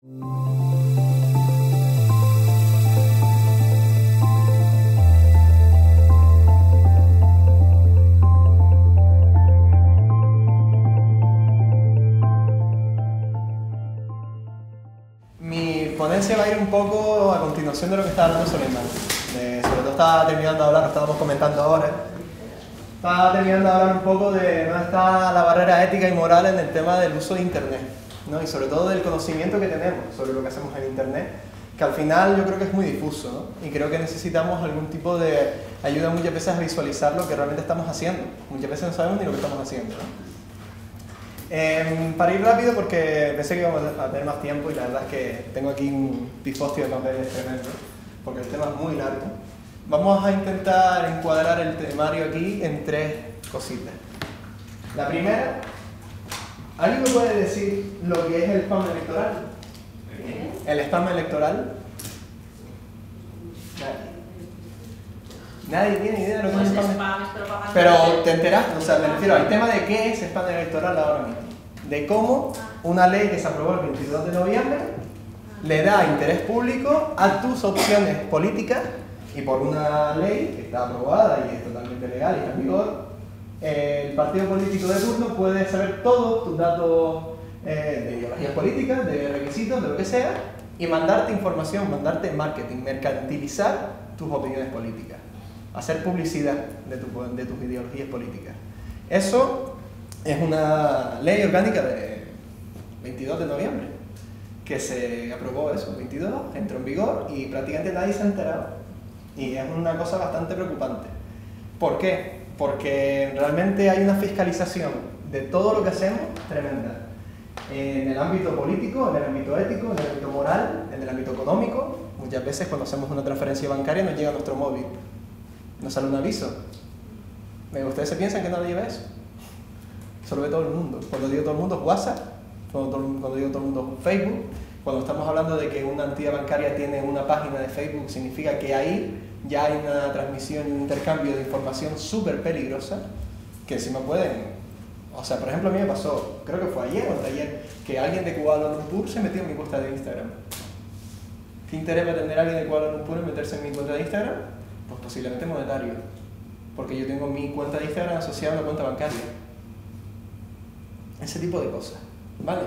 Mi ponencia va a ir un poco a continuación de lo que estaba hablando Soleiman. Sobre todo estaba terminando de hablar, lo estábamos comentando ahora. Estaba terminando de hablar un poco de dónde está la barrera ética y moral en el tema del uso de Internet, ¿no? Y sobre todo del conocimiento que tenemos sobre lo que hacemos en Internet, que al final yo creo que es muy difuso, ¿no? Y creo que necesitamos algún tipo de ayuda muchas veces a visualizar lo que realmente estamos haciendo. Muchas veces no sabemos ni lo que estamos haciendo, ¿no? Para ir rápido, porque pensé que íbamos a tener más tiempo y la verdad es que tengo aquí un pifostio de papeles tremendo, porque el tema es muy largo. Vamos a intentar encuadrar el temario aquí en tres cositas. La primera, ¿alguien me puede decir lo que es el spam electoral? ¿El spam electoral? Nadie tiene idea de lo que es el spam. Pero te enteras, o sea, me refiero al tema de qué es spam electoral ahora mismo. De cómo una ley que se aprobó el 22 de noviembre le da interés público a tus opciones políticas y por una ley que está aprobada y es totalmente legal y está en vigor, el partido político de turno puede saber todos tus datos de ideologías políticas, de requisitos, de lo que sea, y mandarte información, mandarte marketing, mercantilizar tus opiniones políticas, hacer publicidad de tus ideologías políticas. Eso es una ley orgánica de 22 de noviembre, que se aprobó eso, 22, entró en vigor y prácticamente nadie se ha enterado. Y es una cosa bastante preocupante. ¿Por qué? Porque realmente hay una fiscalización de todo lo que hacemos tremenda. En el ámbito político, en el ámbito ético, en el ámbito moral, en el ámbito económico. Muchas veces cuando hacemos una transferencia bancaria nos llega a nuestro móvil, nos sale un aviso. ¿Ustedes se piensan que nadie ve eso? Eso lo ve todo el mundo. Cuando digo todo el mundo es WhatsApp, cuando digo todo el mundo es Facebook. Cuando estamos hablando de que una entidad bancaria tiene una página de Facebook, significa que ahí ya hay una transmisión y un intercambio de información súper peligrosa, que encima pueden... O sea, por ejemplo, a mí me pasó, creo que fue ayer o anteayer, que alguien de Kuala Lumpur se metió en mi cuenta de Instagram. ¿Qué interés va a tener alguien de Kuala Lumpur en meterse en mi cuenta de Instagram? Pues posiblemente monetario, porque yo tengo mi cuenta de Instagram asociada a una cuenta bancaria. Ese tipo de cosas, ¿vale?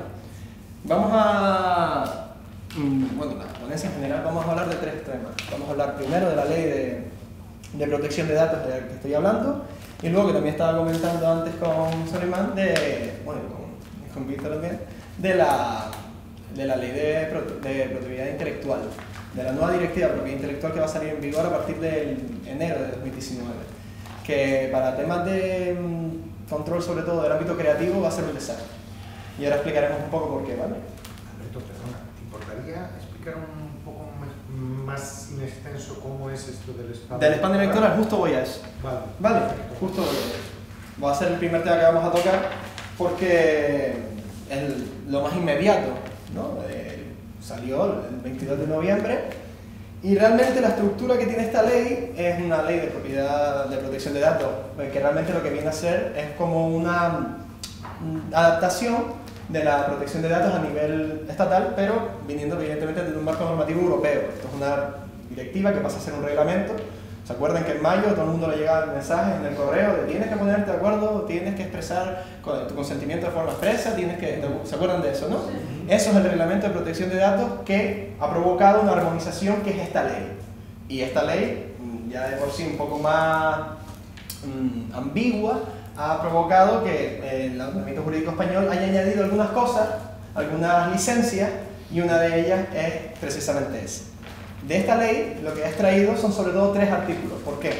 Vamos a... Bueno, la ponencia en general vamos a hablar de tres temas. Vamos a hablar primero de la ley de protección de datos de la que estoy hablando, y luego, que también estaba comentando antes con Soleiman, bueno, con Víctor también, de la ley de propiedad intelectual, de la nueva directiva de propiedad intelectual que va a salir en vigor a partir de enero de 2019, que para temas de control, sobre todo del ámbito creativo, va a ser un desastre. Y ahora explicaremos un poco por qué, ¿vale? Alberto, perdona, ¿te importaría explicar un poco más en extenso cómo es esto del spam? Del spam electoral, justo voy a eso. Vale, justo voy a eso. Va a ser el primer tema que vamos a tocar porque es lo más inmediato, ¿no? Salió el 22 de noviembre y realmente la estructura que tiene esta ley es una ley de propiedad, de protección de datos, que realmente lo que viene a ser es como una adaptación de la protección de datos a nivel estatal, pero viniendo evidentemente de un marco normativo europeo. Esto es una directiva que pasa a ser un reglamento. ¿Se acuerdan que en mayo a todo el mundo le llegaban mensajes en el correo de tienes que ponerte de acuerdo, tienes que expresar tu consentimiento de forma expresa, ¿se acuerdan de eso, no? Sí. Eso es el reglamento de protección de datos que ha provocado una armonización, que es esta ley. Y esta ley, ya de por sí un poco más ambigua, ha provocado que el ordenamiento jurídico español haya añadido algunas cosas, algunas licencias, y una de ellas es precisamente esa. De esta ley lo que ha extraído son sobre todo tres artículos. ¿Por qué?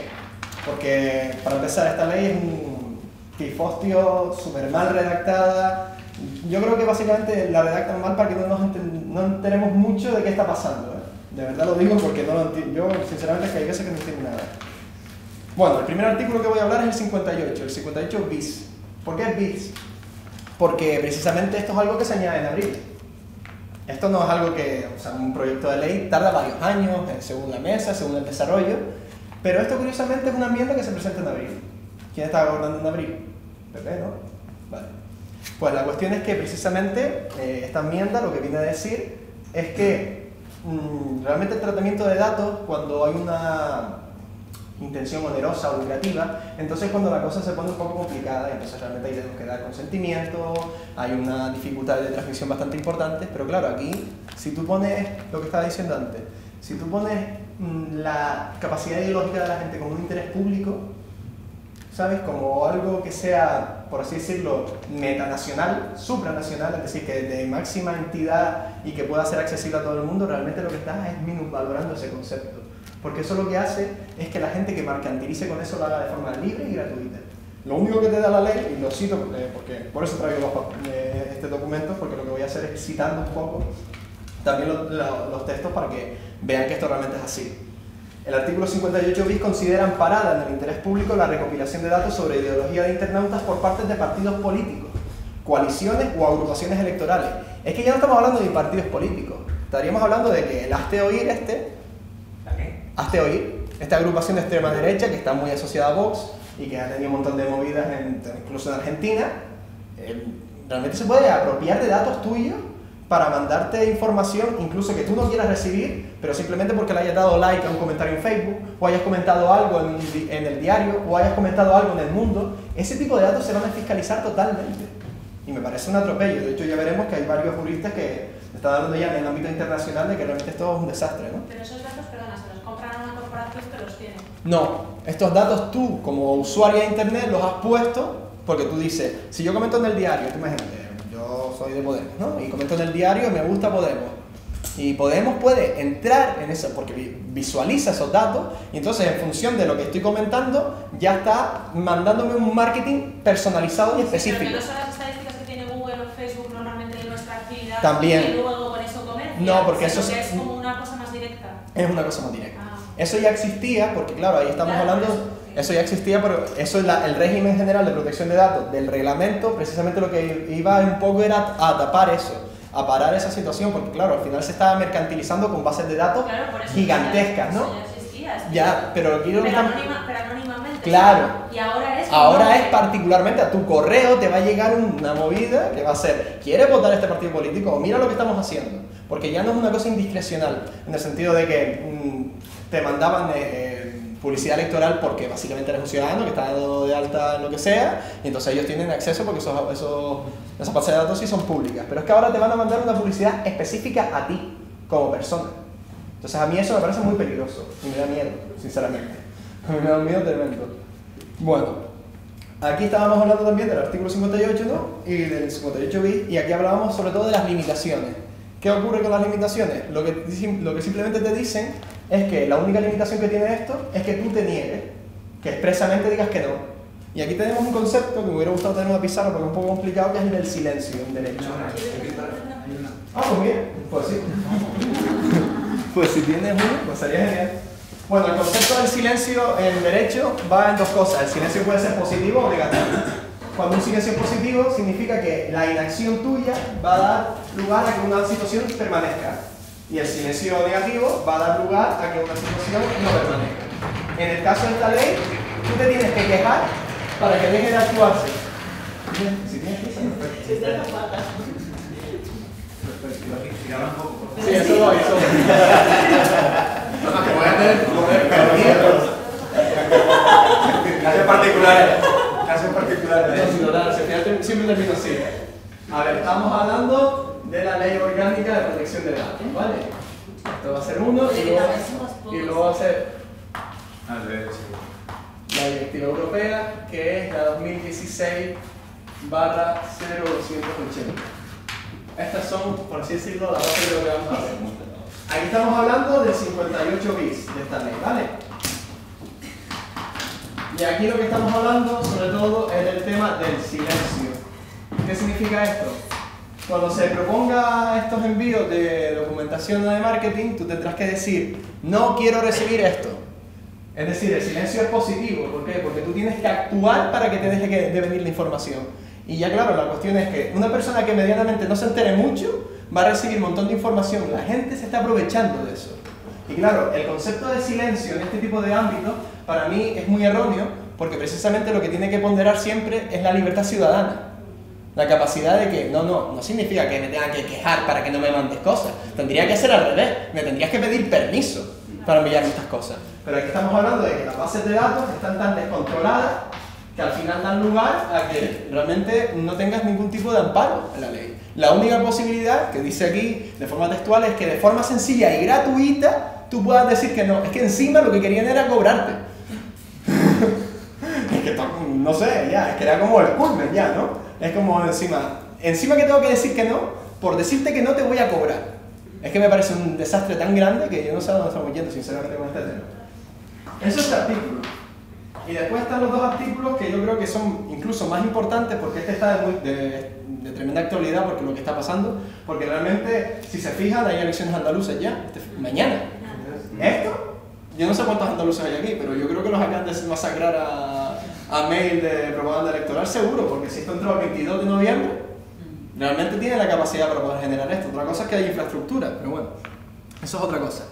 Porque, para empezar, esta ley es un pifostio súper mal redactada. Yo creo que básicamente la redactan mal para que no enteremos mucho de qué está pasando, ¿eh? De verdad lo digo porque no lo entiendo. Yo, sinceramente, es que hay veces que no entiendo nada. Bueno, el primer artículo que voy a hablar es el 58 bis. ¿Por qué es bis? Porque precisamente esto es algo que se añade en abril. Esto no es algo que, o sea, un proyecto de ley tarda varios años, según la mesa, según el desarrollo, pero esto curiosamente es una enmienda que se presenta en abril. ¿Quién está gobernando en abril? PP, ¿no? Vale. Pues la cuestión es que precisamente esta enmienda lo que viene a decir es que realmente el tratamiento de datos, cuando hay una intención onerosa o lucrativa, entonces cuando la cosa se pone un poco complicada, entonces realmente ahí tenemos que dar consentimiento, hay una dificultad de transmisión bastante importante, pero claro, aquí, si tú pones lo que estaba diciendo antes, si tú pones la capacidad ideológica de la gente como un interés público, ¿sabes? Como algo que sea, por así decirlo, metanacional, supranacional, es decir, que de máxima entidad y que pueda ser accesible a todo el mundo, realmente lo que estás es minusvalorando ese concepto. Porque eso lo que hace es que la gente que mercantilice con eso lo haga de forma libre y gratuita. Lo único que te da la ley, y lo cito porque por eso traigo este documento, porque lo que voy a hacer es citando un poco también los textos para que vean que esto realmente es así. El artículo 58 bis considera amparada en el interés público la recopilación de datos sobre ideología de internautas por parte de partidos políticos, coaliciones o agrupaciones electorales. Es que ya no estamos hablando de partidos políticos, estaríamos hablando de que el Hazte Oír Hazte Oír, esta agrupación de extrema derecha que está muy asociada a Vox y que ha tenido un montón de movidas incluso en Argentina, realmente se puede apropiar de datos tuyos para mandarte información incluso que tú no quieras recibir, pero simplemente porque le hayas dado like a un comentario en Facebook, o hayas comentado algo en el diario, o hayas comentado algo en El Mundo. Ese tipo de datos se van a fiscalizar totalmente. Y me parece un atropello. De hecho, ya veremos que hay varios juristas que están hablando ya en el ámbito internacional de que realmente esto es un desastre, ¿no? Pero esos datos, perdona, ¿se los compran a una corporación que los tiene? No, estos datos tú, como usuario de internet, los has puesto porque tú dices, si yo comento en el diario, tú imagínate, yo soy de Podemos, ¿no? Y comento en el diario, me gusta Podemos. Y Podemos puede entrar en eso porque visualiza esos datos y entonces en función de lo que estoy comentando ya está mandándome un marketing personalizado y específico. Pero que no son las estadísticas que tiene Google o Facebook normalmente de nuestra actividad. También. Y luego con eso comercia. No, porque eso es como una cosa más directa. Es una cosa más directa. Eso ya existía, porque claro, ahí estamos hablando, eso ya existía, pero eso es el régimen general de protección de datos del reglamento, precisamente lo que iba un poco era a tapar eso, a parar esa situación, porque claro, al final se estaba mercantilizando con bases de datos gigantescas, ¿no? Eso ya existía. Ya, pero aquí lo que estamos... Pero anónimamente. Claro. Y ahora es... Ahora es particularmente a tu correo te va a llegar una movida que va a ser, ¿quieres votar a este partido político? O mira lo que estamos haciendo. Porque ya no es una cosa indiscrecional, en el sentido de que te mandaban publicidad electoral porque básicamente eres un ciudadano que está dado de alta en lo que sea, y entonces ellos tienen acceso porque esas bases de datos sí son públicas. Pero es que ahora te van a mandar una publicidad específica a ti, como persona. Entonces a mí eso me parece muy peligroso y me da miedo, sinceramente. A mí me da un miedo tremendo. Bueno, aquí estábamos hablando también del artículo 58, ¿no? Y del 58 bis, y aquí hablábamos sobre todo de las limitaciones. ¿Qué ocurre con las limitaciones? Lo que simplemente te dicen es que la única limitación que tiene esto es que tú te niegues, que expresamente digas que no. Y aquí tenemos un concepto que me hubiera gustado tener una pizarra porque es un poco complicado, que es el del silencio en derecho. Ah, pues mira, pues sí. Pues si tienes uno, pues sería genial. Bueno, el concepto del silencio en derecho va en dos cosas. El silencio puede ser positivo o negativo. Cuando un silencio es positivo, significa que la inacción tuya va a dar lugar a que una situación permanezca. Y el silencio negativo va a dar lugar a que una situación no permanezca. En el caso de esta ley, tú te tienes que quejar para que deje de actuarse. Si tienes prisa, perfecto. Si te hace falta. Sí, eso voy, eso voy. No, que voy a tener casos particulares. Casos particulares. Siempre termino así. A ver, estamos hablando de la ley orgánica de protección de datos, ¿vale? Esto va a ser uno y luego va a ser la directiva europea, que es la 2016/0280. Estas son, por así decirlo, las bases de lo que vamos a ver. Aquí estamos hablando del 58 bis de esta ley, ¿vale? Y aquí lo que estamos hablando, sobre todo, es del tema del silencio. ¿Qué significa esto? Cuando se proponga estos envíos de documentación o de marketing, tú tendrás que decir, no quiero recibir esto. Es decir, el silencio es positivo. ¿Por qué? Porque tú tienes que actuar para que te deje de venir la información. Y ya claro, la cuestión es que una persona que medianamente no se entere mucho, va a recibir un montón de información. La gente se está aprovechando de eso. Y claro, el concepto de silencio en este tipo de ámbitos, para mí es muy erróneo, porque precisamente lo que tiene que ponderar siempre es la libertad ciudadana. La capacidad de que, no significa que me tengan que quejar para que no me mandes cosas. Tendría que ser al revés. Me tendrías que pedir permiso para enviarme estas cosas. Pero aquí estamos hablando de que las bases de datos están tan descontroladas que al final dan lugar a que realmente no tengas ningún tipo de amparo en la ley. La única posibilidad, que dice aquí de forma textual, es que de forma sencilla y gratuita tú puedas decir que no. Es que encima lo que querían era cobrarte. Es que no sé, ya, es que era como el culmen ya, ¿no? Es como encima que tengo que decir que no, por decirte que no te voy a cobrar. Es que me parece un desastre tan grande que yo no sé a dónde estamos yendo, sinceramente, con este tema. Eso es el artículo. Y después están los dos artículos que yo creo que son incluso más importantes, porque este está de tremenda actualidad porque lo que está pasando, porque realmente, si se fijan, hay elecciones andaluzas ya, mañana. Esto, yo no sé cuántos andaluces hay aquí, pero yo creo que los acaban de masacrar a mail de propaganda electoral seguro, porque si esto entró el 22 de noviembre, realmente tiene la capacidad para poder generar esto. Otra cosa es que hay infraestructura, pero bueno, eso es otra cosa.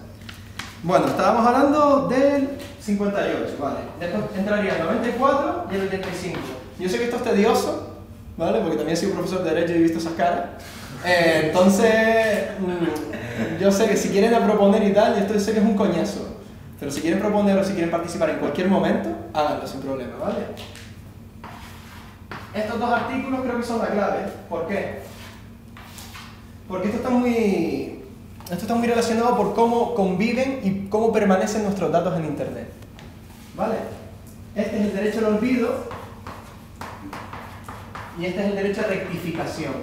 Bueno, estábamos hablando del 58, vale. Después entraría el 94 y el 85. Yo sé que esto es tedioso, ¿vale? Porque también soy un profesor de Derecho y he visto esas caras. Entonces, yo sé que si quieren a proponer y tal, esto sé que es un coñazo. Pero si quieren proponer o si quieren participar en cualquier momento, háganlo sin problema, ¿vale? Estos dos artículos creo que son la clave. ¿Por qué? Porque esto está muy relacionado por cómo conviven y cómo permanecen nuestros datos en Internet. ¿Vale? Este es el derecho al olvido y este es el derecho a rectificación.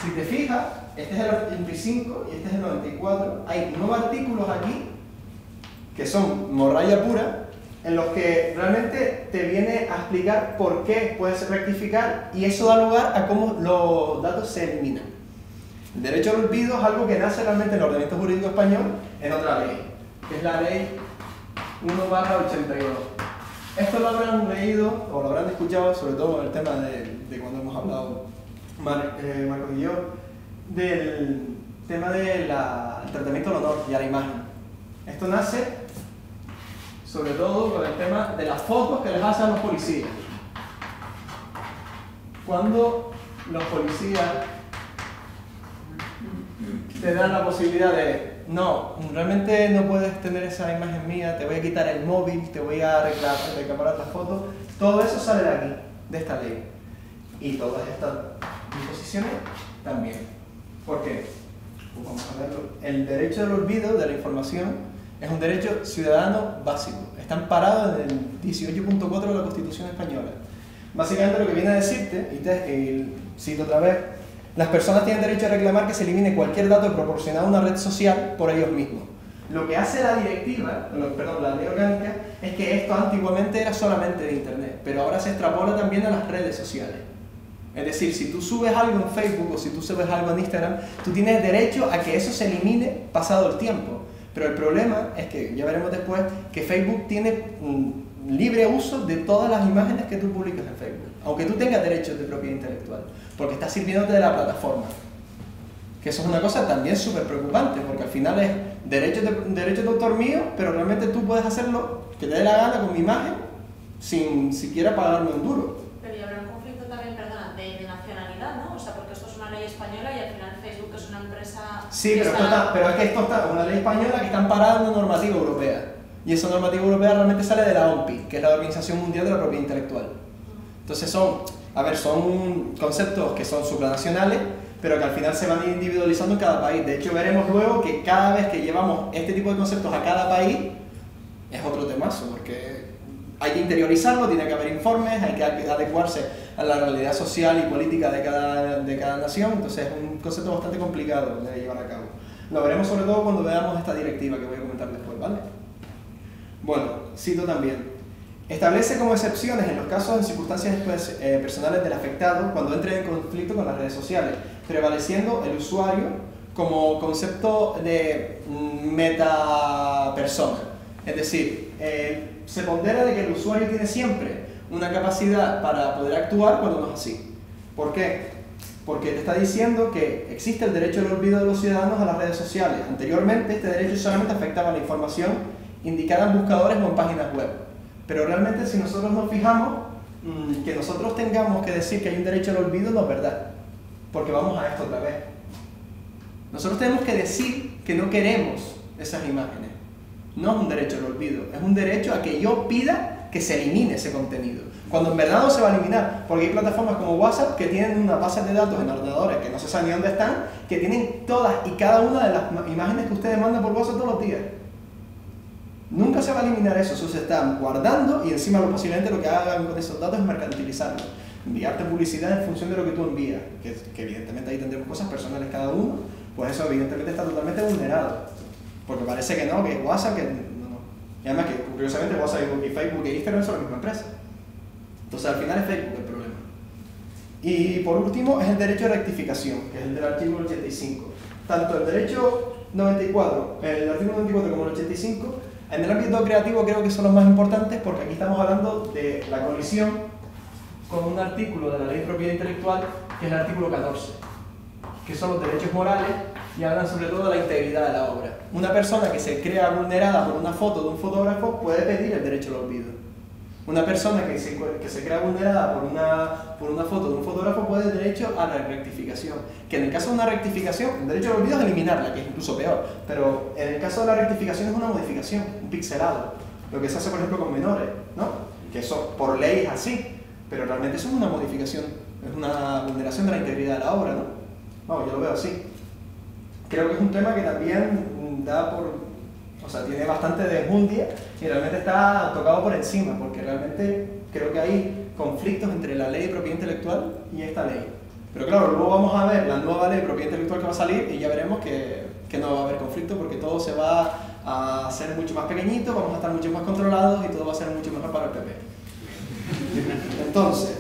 Si te fijas, este es el 85 y este es el 94. Hay 9 artículos aquí que son morralla pura, en los que realmente te viene a explicar por qué puedes rectificar y eso da lugar a cómo los datos se eliminan. El derecho al olvido es algo que nace realmente en el ordenamiento jurídico español en otra ley, que es la ley 1/82. Esto lo habrán leído o lo habrán escuchado, sobre todo en el tema de cuando hemos hablado Marcos y yo, del tema del tratamiento del honor y a la imagen. Esto nace sobre todo con el tema de las fotos que les hacen a los policías. Cuando los policías te dan la posibilidad de no, realmente no puedes tener esa imagen mía, te voy a quitar el móvil, te voy a reclamar las fotos, todo eso sale de aquí, de esta ley. Y todas estas disposiciones también. ¿Por qué? Pues vamos a verlo. El derecho al olvido de la información es un derecho ciudadano básico. Está amparado en el 18.4 de la Constitución Española. Básicamente lo que viene a decirte, y cito otra vez, las personas tienen derecho a reclamar que se elimine cualquier dato proporcionado a una red social por ellos mismos. Lo que hace la directiva, la ley orgánica, es que esto antiguamente era solamente de Internet, pero ahora se extrapola también a las redes sociales. Es decir, si tú subes algo en Facebook o si tú subes algo en Instagram, tú tienes derecho a que eso se elimine pasado el tiempo. Pero el problema es que, ya veremos después, que Facebook tiene libre uso de todas las imágenes que tú publicas en Facebook, aunque tú tengas derechos de propiedad intelectual, porque estás sirviéndote de la plataforma. Que eso es una cosa también súper preocupante, porque al final es derecho de autor mío, pero realmente tú puedes hacerlo que te dé la gana con mi imagen sin siquiera pagarme un duro. Pero y habrá un conflicto también, perdona, de nacionalidad, ¿no? O sea, porque esto es una ley española y al final Facebook es una empresa... Sí, pero es que esto está una ley española que está amparada en una normativa europea. Y esa normativa europea realmente sale de la OMPI, que es la Organización Mundial de la Propiedad Intelectual. Entonces son conceptos que son supranacionales, pero que al final se van individualizando en cada país. De hecho, veremos luego que cada vez que llevamos este tipo de conceptos a cada país, es otro temazo, porque hay que interiorizarlo, tiene que haber informes, hay que adecuarse a la realidad social y política de cada nación, entonces es un concepto bastante complicado de llevar a cabo. Lo veremos sobre todo cuando veamos esta directiva que voy a comentar después, ¿vale? Bueno, cito también. Establece como excepciones en los casos de circunstancias personales del afectado cuando entre en conflicto con las redes sociales, prevaleciendo el usuario como concepto de metapersona. Es decir, se pondera de que el usuario tiene siempre una capacidad para poder actuar cuando no es así. ¿Por qué? Porque te está diciendo que existe el derecho al olvido de los ciudadanos a las redes sociales. Anteriormente este derecho solamente afectaba a la información indicada en buscadores o en páginas web. Pero realmente si nosotros nos fijamos, que nosotros tengamos que decir que hay un derecho al olvido no es verdad, porque vamos a esto otra vez. Nosotros tenemos que decir que no queremos esas imágenes. No es un derecho al olvido, es un derecho a que yo pida que se elimine ese contenido, cuando en verdad no se va a eliminar, porque hay plataformas como WhatsApp que tienen una base de datos en ordenadores que no se sabe ni dónde están, que tienen todas y cada una de las imágenes que ustedes mandan por WhatsApp todos los días. Nunca se va a eliminar eso se está guardando, y encima posiblemente lo que hagan con esos datos es mercantilizarlo, enviarte publicidad en función de lo que tú envías, que evidentemente ahí tendremos cosas personales cada uno, pues eso evidentemente está totalmente vulnerado, porque parece que no, que WhatsApp, que no. Y además que curiosamente WhatsApp y Facebook e Instagram son la misma empresa, entonces al final es Facebook el problema. Y por último es el derecho a rectificación, que es el del artículo 85. Tanto el derecho 94, el artículo 94 como el 85, en el ámbito creativo creo que son los más importantes, porque aquí estamos hablando de la colisión con un artículo de la Ley de Propiedad Intelectual, que es el artículo 14, que son los derechos morales y hablan sobre todo de la integridad de la obra. Una persona que se crea vulnerada por una foto de un fotógrafo puede pedir el derecho al olvido. Una persona que se crea vulnerada por una foto de un fotógrafo puede tener derecho a la rectificación. Que en el caso de una rectificación, el derecho al olvido es eliminarla, que es incluso peor. Pero en el caso de la rectificación es una modificación, un pixelado. Lo que se hace, por ejemplo, con menores, ¿no? Que eso por ley es así. Pero realmente eso es una modificación, es una vulneración de la integridad de la obra, ¿no? Vamos, yo lo veo así. Creo que es un tema que también da por... O sea, tiene bastante de enjundia y realmente está tocado por encima, porque realmente creo que hay conflictos entre la ley de propiedad intelectual y esta ley. Pero claro, luego vamos a ver la nueva ley de propiedad intelectual que va a salir y ya veremos que no va a haber conflicto, porque todo se va a hacer mucho más pequeñito, vamos a estar mucho más controlados y todo va a ser mucho mejor para el PP. Entonces,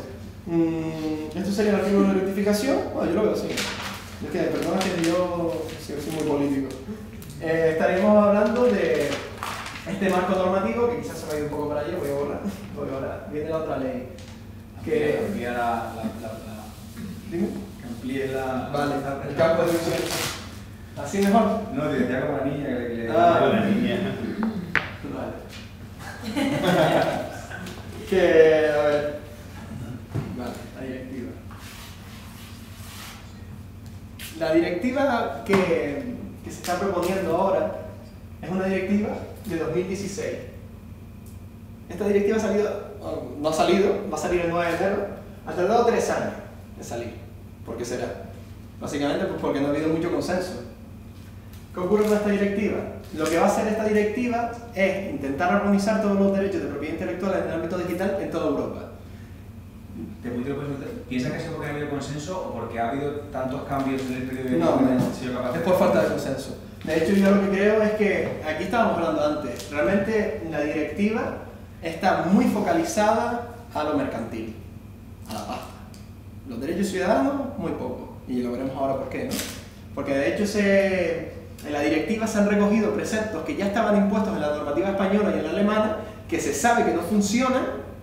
esto sería el artículo de rectificación. Bueno, yo lo veo así. Es que, perdona que yo soy muy político. Estaríamos hablando de este marco normativo, que quizás se me ha ido un poco para allá, voy a borrar. Viene la otra ley. Que amplíe ¿Dime? Que amplíe la... Vale, el campo de visión. ¿Así mejor? No, te decía como la niña que le... la niña. Vale. Que, a ver. Vale, la directiva. La directiva que se está proponiendo ahora es una directiva de 2016. Esta directiva ha salido, no ha salido, va a salir el 9 de enero, ha tardado 3 años en salir. ¿Por qué será? Básicamente pues porque no ha habido mucho consenso. ¿Qué ocurre con esta directiva? Lo que va a hacer esta directiva es intentar armonizar todos los derechos de propiedad intelectual en el ámbito digital en toda Europa. ¿Piensa que ha sido porque no ha habido consenso o porque ha habido tantos cambios en el periodo de No, sido es por falta de consenso. De hecho, yo lo que creo es que, aquí estábamos hablando antes, realmente la directiva está muy focalizada a lo mercantil, a la pasta. Los derechos ciudadanos, muy poco, y lo veremos ahora por qué, ¿no? Porque de hecho en la directiva se han recogido preceptos que ya estaban impuestos en la normativa española y en la alemana, que se sabe que no funcionan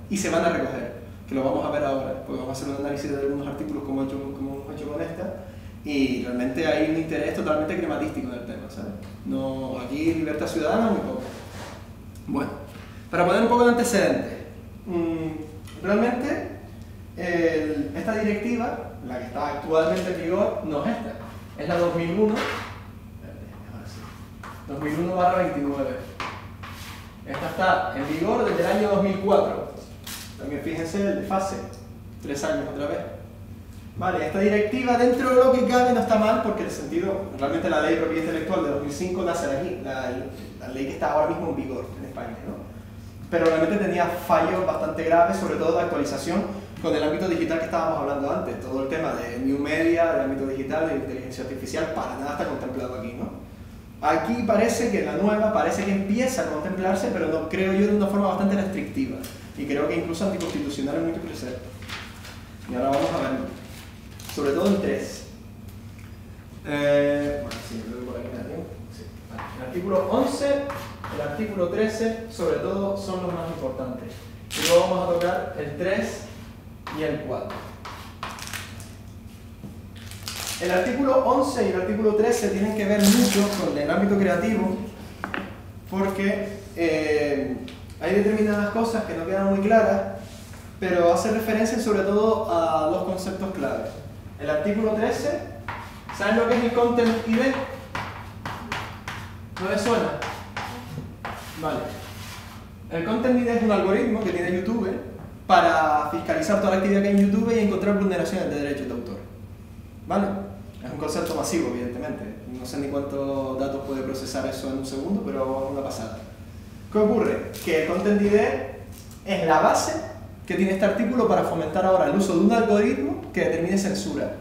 y se van a recoger. Que lo vamos a ver ahora, porque vamos a hacer un análisis de algunos artículos como hemos hecho con esta, y realmente hay un interés totalmente crematístico del tema, ¿sabes? No, aquí libertad ciudadana muy poco. Bueno, para poner un poco de antecedentes, realmente esta directiva, la que está actualmente en vigor, no es esta, es la 2001, 2001/29. Esta está en vigor desde el año 2004. También fíjense el desfase, 3 años otra vez. Vale, esta directiva dentro de lo que cabe no está mal, porque en el sentido, realmente la ley de propiedad intelectual de 2005 nace de aquí, la ley que está ahora mismo en vigor en España, ¿no? Pero realmente tenía fallos bastante graves, sobre todo de actualización con el ámbito digital que estábamos hablando antes. Todo el tema de new media, del ámbito digital, de inteligencia artificial, para nada está contemplado aquí, ¿no? Aquí parece que la nueva, parece que empieza a contemplarse, pero no, creo yo de una forma bastante restrictiva. Y creo que incluso anticonstitucional en muchos preceptos. Y ahora vamos a ver, sobre todo en 3. Bueno, sí, creo que por aquí también. Sí. Vale. El artículo 11, el artículo 13, sobre todo son los más importantes. Y luego vamos a tocar el 3 y el 4. El artículo 11 y el artículo 13 tienen que ver mucho con el ámbito creativo, porque hay determinadas cosas que no quedan muy claras, pero hace referencia sobre todo a dos conceptos clave. El artículo 13, ¿saben lo que es el Content ID? ¿No les suena? Vale. El Content ID es un algoritmo que tiene YouTube para fiscalizar toda la actividad que hay en YouTube y encontrar vulneraciones de derechos de autor. ¿Vale? Es un concepto masivo, evidentemente. No sé ni cuántos datos puede procesar eso en un segundo, pero es una pasada. ¿Qué ocurre? Que el Content ID es la base que tiene este artículo para fomentar ahora el uso de un algoritmo que determine censura.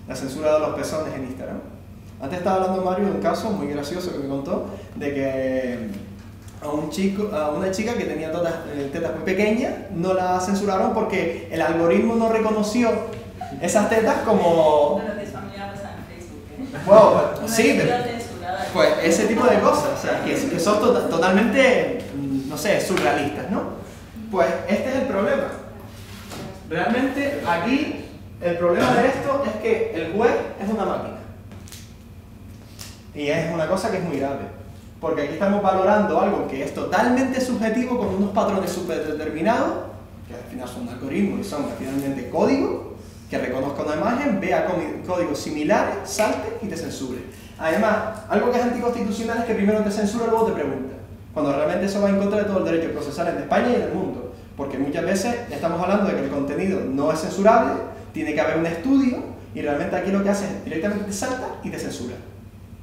La censura de los pezones en Instagram. Antes estaba hablando Mario de un caso muy gracioso que me contó, de que a una chica que tenía tetas muy pequeñas no la censuraron porque el algoritmo no reconoció esas tetas como... Bueno, es familiar en Facebook, Wow, sí, pero, censurada. pues ese tipo de cosas, o sea, que son totalmente, no sé, surrealistas, ¿no? Pues este es el problema. Realmente aquí el problema de esto es que el juez es una máquina. Y es una cosa que es muy grave. Porque aquí estamos valorando algo que es totalmente subjetivo con unos patrones superdeterminados, que al final son algoritmos y son finalmente código, que reconozca una imagen, vea códigos similares, salte y te censure. Además, algo que es anticonstitucional es que primero te censura y luego te pregunta. Cuando realmente eso va en contra de todo el derecho procesal en España y en el mundo. Porque muchas veces estamos hablando de que el contenido no es censurable, tiene que haber un estudio y realmente aquí lo que hace es directamente te salta y te censura.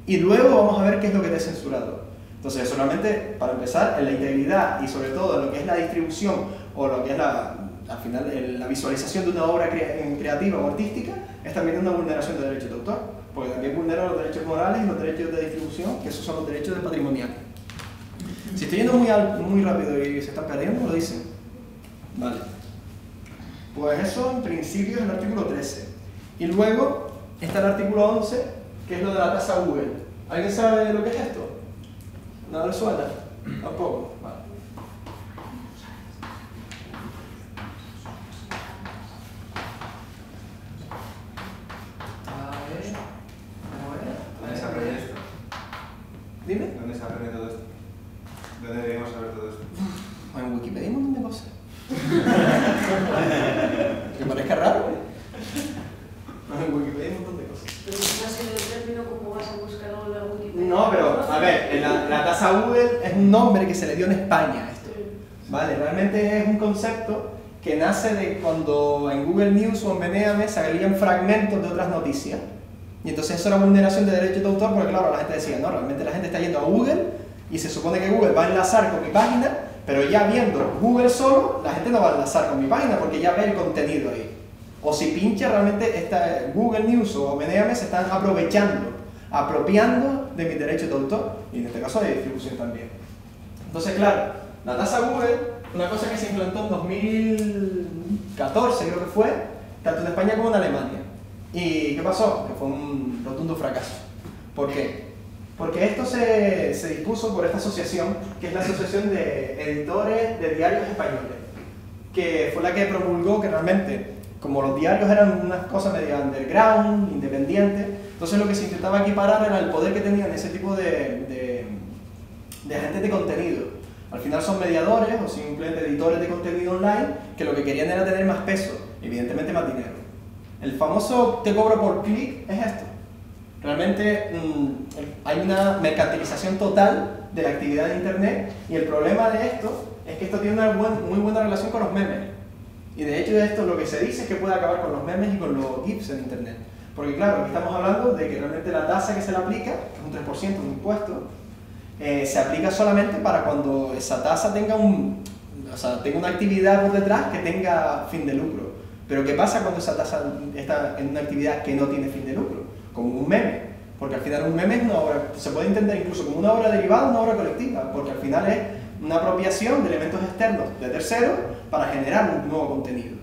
Y luego vamos a ver qué es lo que te ha censurado. Entonces, solamente para empezar, en la integridad y sobre todo en lo que es la distribución o lo que es al final la visualización de una obra creativa o artística, es también una vulneración de derechos de autor, porque también vulnera los derechos morales y los derechos de distribución, que esos son los derechos de patrimonial. Si estoy yendo muy rápido y se están perdiendo, lo dicen. Vale. Pues eso en principio es el artículo 13. Y luego está el artículo 11, que es lo de la tasa Google. ¿Alguien sabe lo que es esto? ¿Nada le suena? Tampoco. Vale. ¿Dónde se aprende esto? Dime. ¿Dónde se aprende todo esto? ¿Dónde deberíamos saber todo esto? En Wikipedia hay un montón de cosas. Que parezca raro. En Wikipedia hay un montón de cosas. Pero si no sé el término, ¿cómo vas a buscarlo en la Wikipedia? No, pero a ver, la tasa Google es un nombre que se le dio en España a esto. Vale, realmente es un concepto que nace de cuando en Google News o en Veneame salían fragmentos de otras noticias. Y entonces eso era vulneración de derechos de autor porque claro, la gente decía, no, realmente la gente está yendo a Google y se supone que Google va a enlazar con mi página, pero ya viendo Google solo, la gente no va a enlazar con mi página porque ya ve el contenido ahí. O si pincha, realmente Google News o Veneame se están apropiando de mis derechos de autor y en este caso de distribución también. Entonces, claro, la tasa Google, una cosa que se implantó en 2014 creo que fue, tanto en España como en Alemania. ¿Y qué pasó? Que fue un rotundo fracaso. ¿Por qué? Porque esto se dispuso por esta asociación, que es la Asociación de Editores de Diarios Españoles, que fue la que promulgó que realmente, como los diarios eran unas cosas medio underground, independientes, entonces lo que se intentaba equiparar era el poder que tenían ese tipo de agentes de contenido. Al final son mediadores o simplemente editores de contenido online que lo que querían era tener más peso, evidentemente más dinero. El famoso te cobro por clic es esto. Realmente hay una mercantilización total de la actividad de Internet y el problema de esto es que esto tiene una muy buena relación con los memes. Y de hecho esto lo que se dice es que puede acabar con los memes y con los GIFs en Internet. Porque claro, aquí estamos hablando de que realmente la tasa que se le aplica, que es un 3% de impuesto, se aplica solamente para cuando esa tasa tenga tenga una actividad por detrás que tenga fin de lucro. Pero ¿qué pasa cuando esa tasa está en una actividad que no tiene fin de lucro? Como un meme. Porque al final un meme es una obra, se puede entender incluso como una obra derivada, una obra colectiva, porque al final es una apropiación de elementos externos de terceros para generar un nuevo contenido.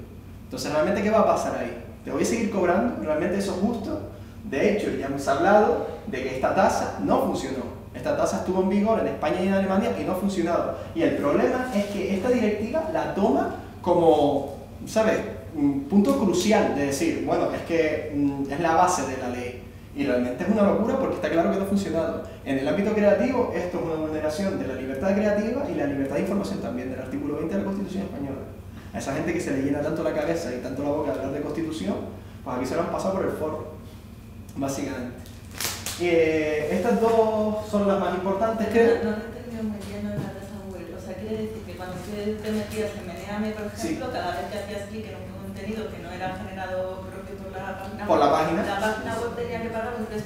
Entonces, ¿realmente qué va a pasar ahí? ¿Te voy a seguir cobrando? ¿Realmente eso es justo? De hecho, ya hemos hablado de que esta tasa no funcionó. Esta tasa estuvo en vigor en España y en Alemania y no ha funcionado. Y el problema es que esta directiva la toma como, ¿sabes?, un punto crucial de decir, bueno, es que es la base de la ley. Y realmente es una locura porque está claro que no ha funcionado. En el ámbito creativo, esto es una vulneración de la libertad creativa y la libertad de información también, del artículo 20 de la Constitución Española. a esa gente que se le llena tanto la cabeza y tanto la boca de hablar de constitución, pues aquí se lo han pasado por el forro, básicamente. Estas dos son las más importantes que... No lo he entendido muy bien lo de la tasa Google. O sea, quiere decir que cuando te metías en Meneame, por ejemplo, cada vez que hacías clic en un contenido que no era generado propio por la página web, la página web tenía que pagar un 3%.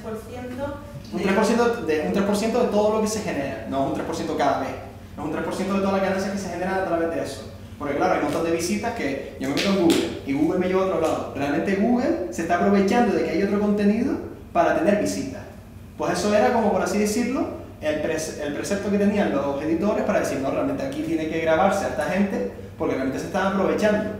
Un 3% de todo lo que se genera, no es un 3% cada vez, no es un 3% de todas las ganancias que se generan a través de eso. Porque claro, hay un montón de visitas que yo me meto en Google y Google me lleva a otro lado. Realmente Google se está aprovechando de que hay otro contenido para tener visitas. Pues eso era como, por así decirlo, el precepto que tenían los editores para decir, no, realmente aquí tiene que grabarse a esta gente porque realmente se están aprovechando.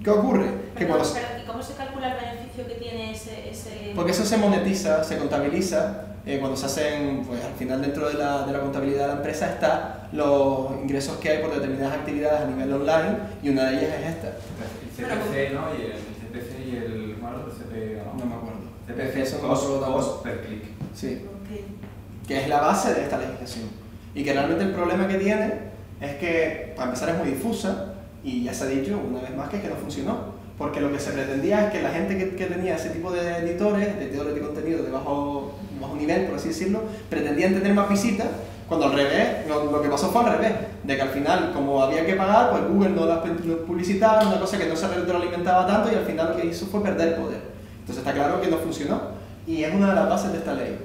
¿Qué ocurre? ¿Y cómo se calcula el beneficio que tiene ese...? Porque eso se monetiza, se contabiliza, cuando se hacen, pues al final dentro de la contabilidad de la empresa está los ingresos que hay por determinadas actividades a nivel online y una de ellas es esta. El CPC, ¿no? Y el CPC y el... ¿Cómo era el CPC? No me acuerdo. CPC son cost per click. Sí. Que es la base de esta legislación. Y que realmente el problema que tiene es que, para empezar, es muy difusa y ya se ha dicho una vez más que no funcionó. Porque lo que se pretendía es que la gente que tenía ese tipo de editores de contenido de bajo nivel, por así decirlo, pretendían tener más visitas, cuando al revés, lo que pasó fue al revés, de que al final, como había que pagar, pues Google no las publicitaba, una cosa que no se retroalimentaba tanto y al final lo que hizo fue perder poder. Entonces está claro que no funcionó y es una de las bases de esta ley.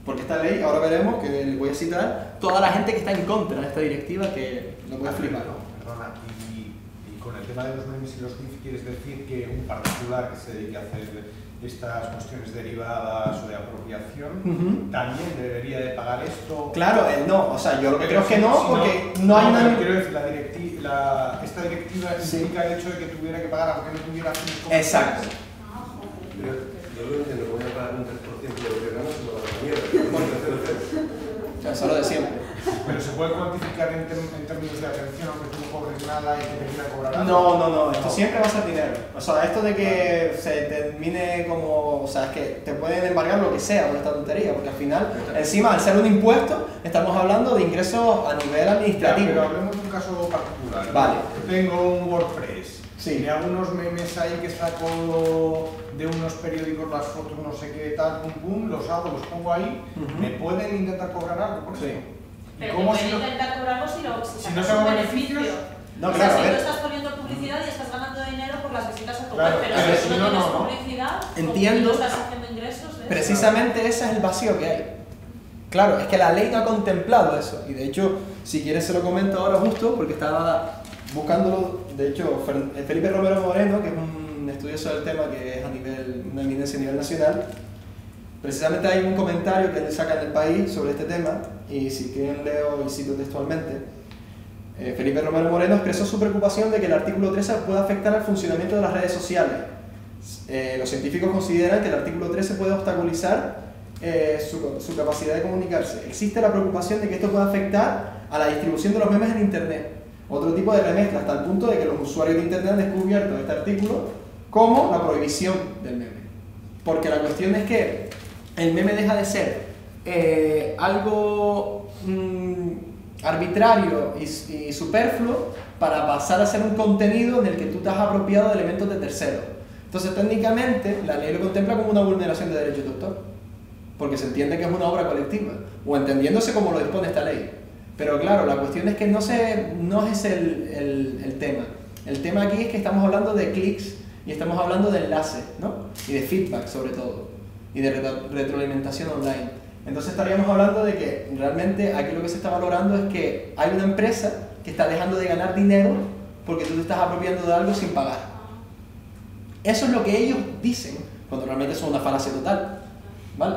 Porque esta ley, ahora veremos, que les voy a citar, toda la gente que está en contra de esta directiva que lo voy a flipar. Perdona, y con el tema de los memes y los GIF, ¿quieres decir que un particular que se dedique a hacer estas cuestiones derivadas o de apropiación también debería de pagar esto? Claro, no, o sea, yo lo que creo es que no, porque no hay una... Quiero decir, esta directiva implica el hecho de que tuviera que pagar aunque no tuviera fines comerciales. Exacto. Yo lo entiendo, voy a pagar un 3% de lo que gano, se me va a la mierda. O sea, eso es lo de siempre. Pero se puede cuantificar en términos de atención, aunque tú no cobres nada y que te quiera cobrar algo. No, esto siempre va a ser dinero. O sea, esto de que se termine como... O sea, es que te pueden embargar lo que sea por esta tontería, porque al final, encima, al ser un impuesto, estamos hablando de ingresos a nivel administrativo. Pero hablemos de un caso particular. Vale. Yo tengo un WordPress. Sí. Me hago unos memes ahí que saco de unos periódicos, las fotos, no sé qué tal, pum pum, los hago, los pongo ahí. ¿Me pueden intentar cobrar algo por eso? Sí. Pero ¿Cómo te si pueden no- intentar cobrar algo si no sacas se hago un beneficios? beneficio. No, O sea, claro, a si tú ver. estás poniendo publicidad y estás ganando dinero por las visitas a tu Claro, web, a pero ver, si si no no, tienes no. publicidad, Entiendo. no estás haciendo ingresos de eso. Precisamente ese es el vacío que hay. Claro, es que la ley no ha contemplado eso. Y de hecho, si quieres se lo comento ahora justo, porque estaba buscándolo. De hecho, Felipe Romero Moreno, que es un estudioso del tema, que es una eminencia a nivel nacional, precisamente hay un comentario que él saca en El País sobre este tema, y si quieren leo y cito textualmente. Felipe Romero Moreno expresó su preocupación de que el artículo 13 pueda afectar al funcionamiento de las redes sociales. Los científicos consideran que el artículo 13 puede obstaculizar su capacidad de comunicarse. Existe la preocupación de que esto pueda afectar a la distribución de los memes en Internet. Otro tipo de remezcla, hasta el punto de que los usuarios de Internet han descubierto este artículo como la prohibición del meme. Porque la cuestión es que el meme deja de ser algo arbitrario y superfluo para pasar a ser un contenido en el que tú te has apropiado de elementos de terceros. Entonces, técnicamente, la ley lo contempla como una vulneración de derechos de autor, porque se entiende que es una obra colectiva, o entendiéndose como lo dispone esta ley. Pero claro, la cuestión es que no es el tema. El tema aquí es que estamos hablando de clics y estamos hablando de enlaces, ¿no? Y de feedback sobre todo, y de retroalimentación online. Entonces estaríamos hablando de que realmente aquí lo que se está valorando es que hay una empresa que está dejando de ganar dinero porque tú te estás apropiando de algo sin pagar. Eso es lo que ellos dicen, cuando realmente es una falacia total, ¿vale?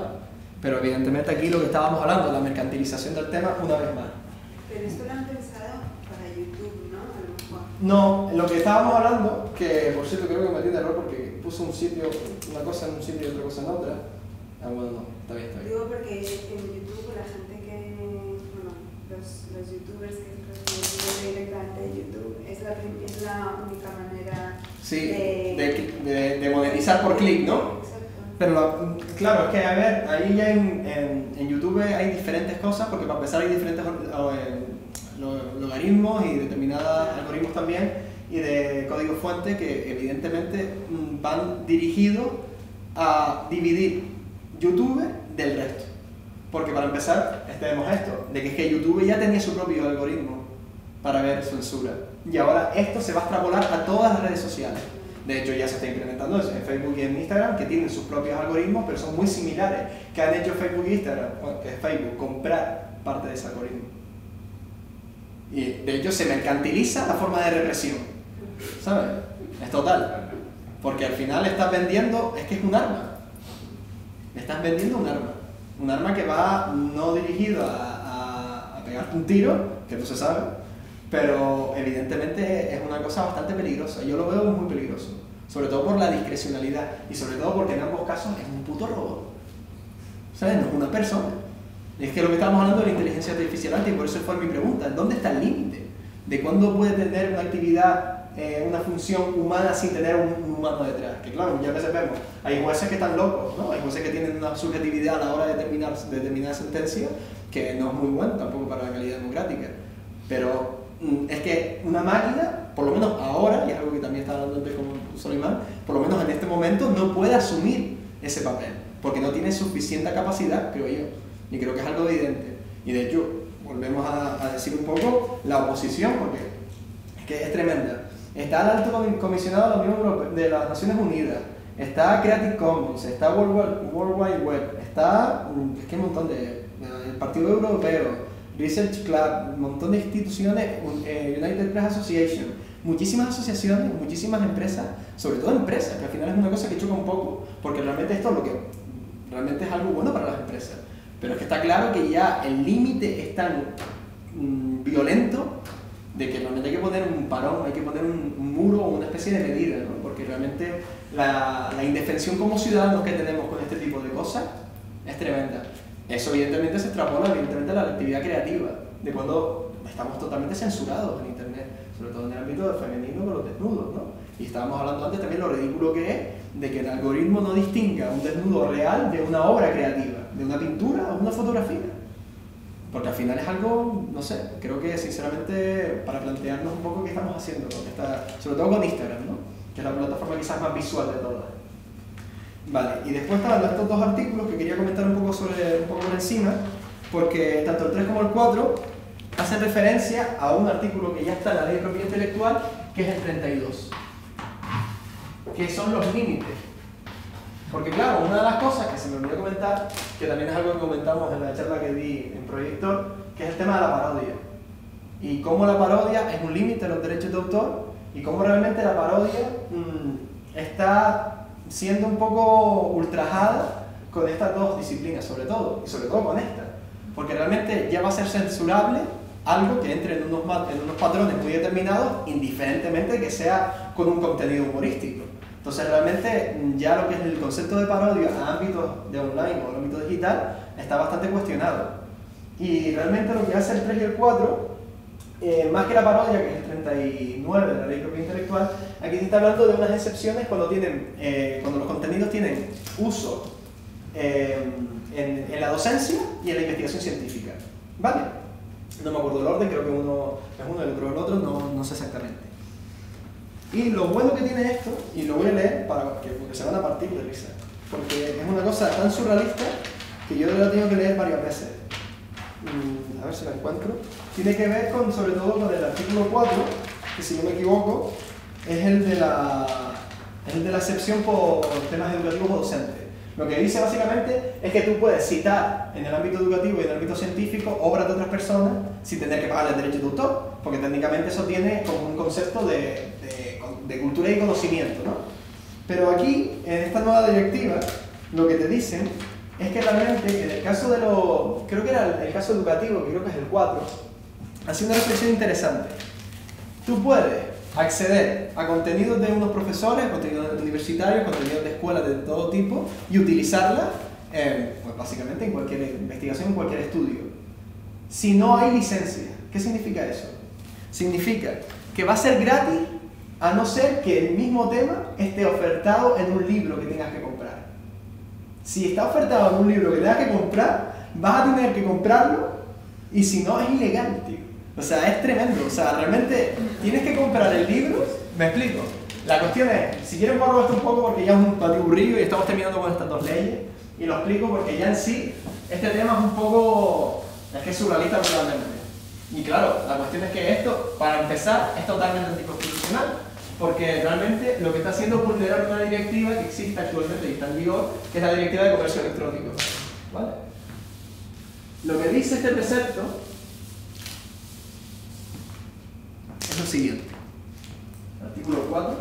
Pero evidentemente aquí lo que estábamos hablando, la mercantilización del tema, una vez más. Pero esto lo han pensado para YouTube, ¿no? A lo mejor. No, lo que estábamos hablando, que por cierto creo que cometí un error porque puse un sitio, una cosa en un sitio y otra cosa en otra. Ah, bueno, no, está bien. Digo porque en YouTube la gente que, bueno, los youtubers que transmiten directamente de YouTube es la única manera de monetizar por clic, ¿no? Exacto. Pero claro, es que a ver, ahí ya en YouTube hay diferentes cosas, porque para empezar hay diferentes logaritmos y determinados algoritmos también y de código fuente que evidentemente van dirigidos a dividir YouTube del resto. Porque para empezar, tenemos esto, de que es que YouTube ya tenía su propio algoritmo para ver censura. Y ahora esto se va a extrapolar a todas las redes sociales. De hecho, ya se está implementando eso en Facebook y en Instagram, que tienen sus propios algoritmos, pero son muy similares. Que han hecho Facebook e Instagram, bueno, que es Facebook, comprar parte de ese algoritmo. Y de hecho se mercantiliza la forma de represión, ¿sabes? Es total. Porque al final estás vendiendo, es que es un arma. Estás vendiendo un arma que va no dirigido a pegarte un tiro, que no se sabe, pero evidentemente es una cosa bastante peligrosa. Yo lo veo muy peligroso, sobre todo por la discrecionalidad y sobre todo porque en ambos casos es un puto robot, ¿sabes? No es una persona. Es que lo que estamos hablando de la inteligencia artificial antes, y por eso fue mi pregunta, ¿dónde está el límite? ¿De cuándo puede tener una actividad, una función humana sin tener un humano detrás? Que claro, ya a veces vemos, hay jueces que están locos, ¿no? Hay jueces que tienen una subjetividad a la hora de determinar sentencia que no es muy buena tampoco para la calidad democrática. Pero es que una máquina, por lo menos ahora, y es algo que también está hablando antes con Solimán, por lo menos en este momento no puede asumir ese papel, porque no tiene suficiente capacidad, creo yo. Y creo que es algo evidente. Y de hecho, volvemos a decir un poco la oposición, porque es que es tremenda. Está el alto comisionado de la Unión Europea, de las Naciones Unidas, está Creative Commons, está World Wide Web, está es que un montón el Partido Europeo, Research Club, un montón de instituciones, United Press Association, muchísimas asociaciones, muchísimas empresas, sobre todo empresas, que al final es una cosa que choca un poco, porque realmente esto es lo que realmente es algo bueno para las empresas. Pero es que está claro que ya el límite es tan violento de que realmente hay que poner un parón, hay que poner un muro o una especie de medida, ¿no? Porque realmente la indefensión como ciudadanos que tenemos con este tipo de cosas es tremenda. Eso evidentemente se extrapola evidentemente a la actividad creativa, de cuando estamos totalmente censurados en internet, sobre todo en el ámbito del femenino con los desnudos, ¿no? Y estábamos hablando antes también lo ridículo que es de que el algoritmo no distinga un desnudo real de una obra creativa, de una pintura o una fotografía. Porque al final es algo, no sé, creo que sinceramente para plantearnos un poco qué estamos haciendo con esta, sobre todo con Instagram, ¿no? Que es la plataforma quizás más visual de todas. Vale, y después estaban estos dos artículos que quería comentar un poco por encima, porque tanto el 3 como el 4 hacen referencia a un artículo que ya está en la Ley de Propiedad Intelectual, que es el 32, que son los límites. Porque claro, una de las cosas que se me olvidó comentar, que también es algo que comentamos en la charla que di en Proyector, que es el tema de la parodia. Y cómo la parodia es un límite de los derechos de autor, y cómo realmente la parodia está siendo un poco ultrajada con estas dos disciplinas, sobre todo, y sobre todo con esta. Porque realmente ya va a ser censurable algo que entre en unos patrones muy determinados, indiferentemente de que sea con un contenido humorístico. Entonces realmente ya lo que es el concepto de parodia a ámbitos de online o al ámbito digital está bastante cuestionado. Y realmente lo que hace el 3 y el 4, más que la parodia, que es el 39 de la Ley de Propiedad Intelectual, aquí se está hablando de unas excepciones cuando los contenidos tienen uso en la docencia y en la investigación científica. ¿Vale? No me acuerdo el orden, creo que uno es uno y el otro es el otro, no sé exactamente. Y lo bueno que tiene esto, y lo voy a leer porque se van a partir de risa, porque es una cosa tan surrealista que yo lo tengo que leer varias veces. A ver si la encuentro. Tiene que ver sobre todo con el artículo 4, que si no me equivoco es el de la excepción por temas educativos o docentes. Lo que dice básicamente es que tú puedes citar en el ámbito educativo y en el ámbito científico obras de otras personas sin tener que pagarles derechos de autor, porque técnicamente eso tiene como un concepto de cultura y conocimiento, ¿no? Pero aquí, en esta nueva directiva, lo que te dicen es que realmente, en el caso de creo que era el caso educativo, que creo que es el 4, hace una reflexión interesante. Tú puedes acceder a contenidos de unos profesores, contenidos universitarios, contenidos de escuelas de todo tipo y utilizarla, pues básicamente en cualquier investigación, en cualquier estudio. Si no hay licencia, ¿qué significa eso? Significa que va a ser gratis a no ser que el mismo tema esté ofertado en un libro que tengas que comprar. Si está ofertado en un libro que tengas que comprar, vas a tener que comprarlo y si no es ilegal, tío. O sea, es tremendo. O sea, realmente tienes que comprar el libro. Me explico. La cuestión es, si quieren borro esto un poco porque ya es un batiburrillo y estamos terminando con estas dos leyes. Y lo explico porque ya en sí, este tema es un poco... es que es surrealista totalmente. Y claro, la cuestión es que esto, para empezar, es totalmente anticonstitucional. Porque realmente lo que está haciendo es vulnerar una directiva que existe actualmente y está en vigor, que es la Directiva de Comercio Electrónico. ¿Vale? Lo que dice este precepto es lo siguiente. Artículo 4.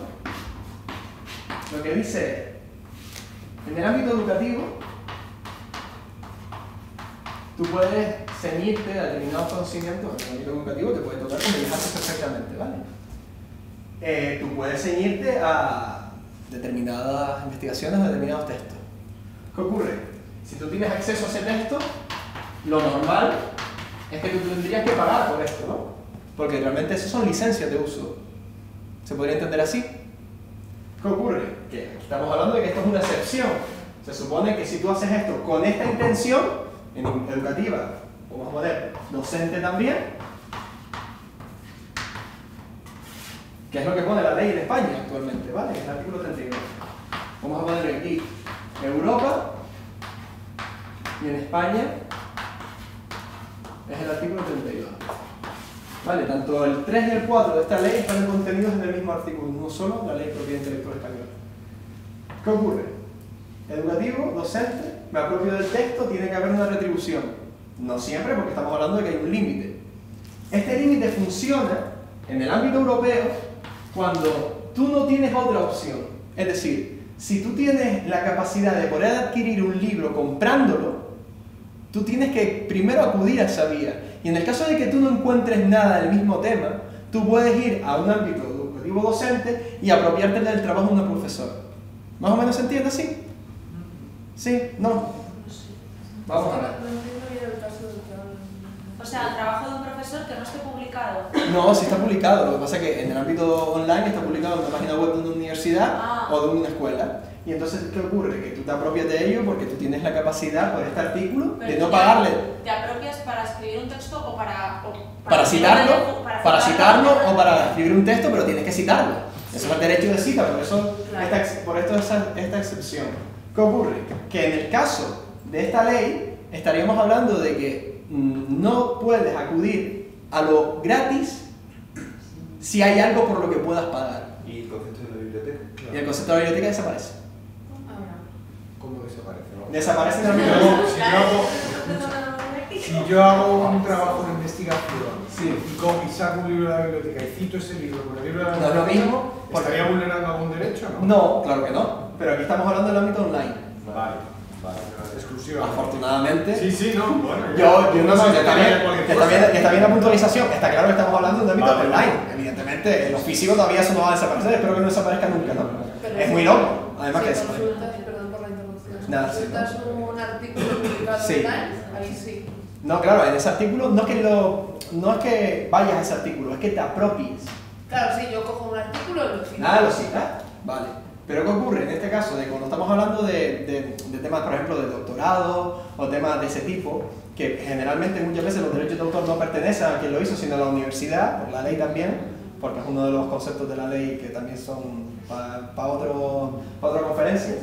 Lo que dice es, en el ámbito educativo, tú puedes ceñirte a determinados conocimientos en el ámbito educativo, te puede tocar como dejarse perfectamente, ¿vale? Tú puedes ceñirte a determinadas investigaciones o determinados textos. ¿Qué ocurre? Si tú tienes acceso a ese texto, lo normal es que tú tendrías que pagar por esto, ¿no? Porque realmente eso son licencias de uso. ¿Se podría entender así? ¿Qué ocurre? Que estamos hablando de que esto es una excepción. Se supone que si tú haces esto con esta intención, en educativa, vamos a poner docente también, que es lo que pone la ley en España actualmente, ¿vale? En el artículo 32. Vamos a poner aquí Europa y en España es el artículo 32. Vale, tanto el 3 y el 4 de esta ley están contenidos en el mismo artículo, no solo la ley de propiedad intelectual española. ¿Qué ocurre? Educativo, docente, me apropio del texto, tiene que haber una retribución. No siempre, porque estamos hablando de que hay un límite. Este límite funciona en el ámbito europeo cuando tú no tienes otra opción. Es decir, si tú tienes la capacidad de poder adquirir un libro comprándolo, tú tienes que primero acudir a esa vía. Y en el caso de que tú no encuentres nada del mismo tema, tú puedes ir a un ámbito educativo docente y apropiarte del trabajo de un profesor. ¿Más o menos se entiende así? ¿Sí? ¿No? Vamos a ver. O sea, el trabajo de un profesor que no esté publicado. No, sí está publicado. Lo que pasa es que en el ámbito online está publicado en una página web de una universidad o de una escuela. Y entonces, ¿qué ocurre? Que tú te apropias de ello porque tú tienes la capacidad por este artículo de no pagarle. ¿Te apropias para escribir un texto o para citarlo? Para citarlo o para escribir un texto, pero tienes que citarlo. Eso es el derecho de cita, por eso por esto esta excepción. ¿Qué ocurre? Que en el caso de esta ley estaríamos hablando de que no puedes acudir a lo gratis si hay algo por lo que puedas pagar. ¿Y el concepto de la biblioteca? Y el concepto de la biblioteca desaparece. ¿Cómo desaparece? ¿No? Desaparece también. Si yo hago un trabajo de investigación y saco un libro de la biblioteca y cito ese libro con el libro de la biblioteca, ¿no es lo mismo? ¿estaría vulnerando algún derecho o no? No, claro que no. Pero aquí estamos hablando del ámbito online. Vale. Exclusiva. Afortunadamente. Sí, no, bueno. Yo no sé, que está bien la puntualización. Está claro que estamos hablando de un ámbito online. Evidentemente, en lo físico todavía eso no va a desaparecer. Espero que no desaparezca nunca, ¿no? Pero es muy loco. Además que consultas, y perdón por la interrupción, si Nada, consultas un artículo publicado online, ahí sí. No, claro, en ese artículo no es que vayas a ese artículo, es que te apropies. Claro, sí, yo cojo un artículo y lo cito. Lo citas, vale. Pero ¿qué ocurre en este caso? De cuando estamos hablando de temas, por ejemplo, de doctorado o temas de ese tipo, que generalmente muchas veces los derechos de autor no pertenecen a quien lo hizo, sino a la universidad, por la ley también, porque es uno de los conceptos de la ley que también son para otra conferencia.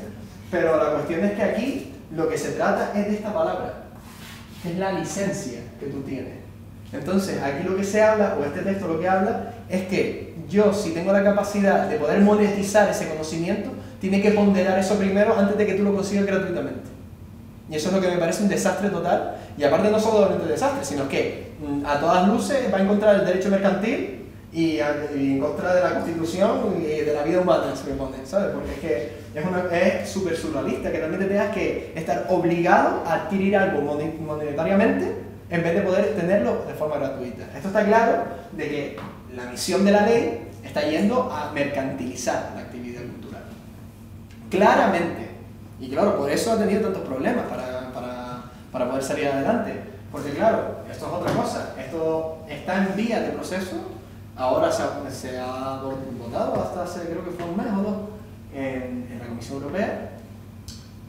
Pero la cuestión es que aquí lo que se trata es de esta palabra, que es la licencia que tú tienes. Entonces, aquí lo que se habla, o este texto lo que habla, es que yo, si tengo la capacidad de poder monetizar ese conocimiento, tiene que ponderar eso primero antes de que tú lo consigas gratuitamente. Y eso es lo que me parece un desastre total. Y aparte no solamente un desastre, sino que a todas luces va a encontrar el derecho mercantil y en contra de la Constitución y de la vida humana, se me pone, ¿sabes? Porque es que es súper surrealista que realmente tengas que estar obligado a adquirir algo monetariamente en vez de poder tenerlo de forma gratuita. Esto está claro de que la misión de la ley está yendo a mercantilizar la actividad cultural. Claramente. Y claro, por eso ha tenido tantos problemas para poder salir adelante. Porque claro, esto es otra cosa. Esto está en vía de proceso. Ahora se ha votado hasta hace, creo que fue un mes o dos, en la Comisión Europea.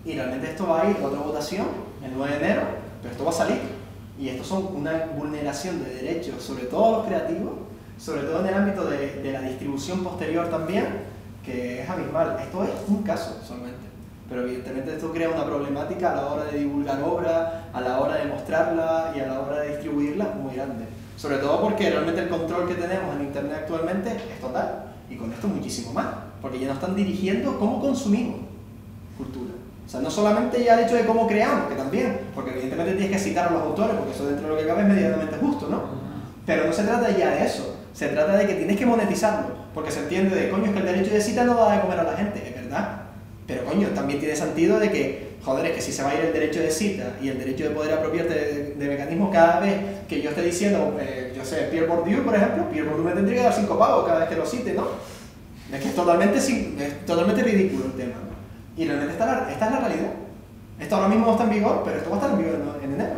Y realmente esto va a ir a otra votación el 9 de enero, pero esto va a salir. Y estos son una vulneración de derechos, sobre todo los creativos, sobre todo en el ámbito de la distribución posterior también, que es abismal. Esto es un caso solamente, pero evidentemente esto crea una problemática a la hora de divulgar obras, a la hora de mostrarla y a la hora de distribuirla muy grande. Sobre todo porque realmente el control que tenemos en Internet actualmente es total, y con esto muchísimo más, porque ya nos están dirigiendo cómo consumimos cultura. O sea, no solamente ya el hecho de cómo creamos, que también, porque evidentemente tienes que citar a los autores, porque eso dentro de lo que cabe es medianamente justo, ¿no? Pero no se trata ya de eso, se trata de que tienes que monetizarlo, porque se entiende de, coño, es que el derecho de cita no da de comer a la gente, es verdad, pero coño, también tiene sentido de que, joder, es que si se va a ir el derecho de cita y el derecho de poder apropiarte de mecanismos cada vez que yo esté diciendo, yo sé, Pierre Bourdieu, por ejemplo, Pierre Bourdieu me tendría que dar 5 pavos cada vez que lo cite, ¿no? Es que es totalmente ridículo el tema, ¿no? Y realmente esta es la realidad. Esto ahora mismo no está en vigor, pero esto va a estar en vigor en enero.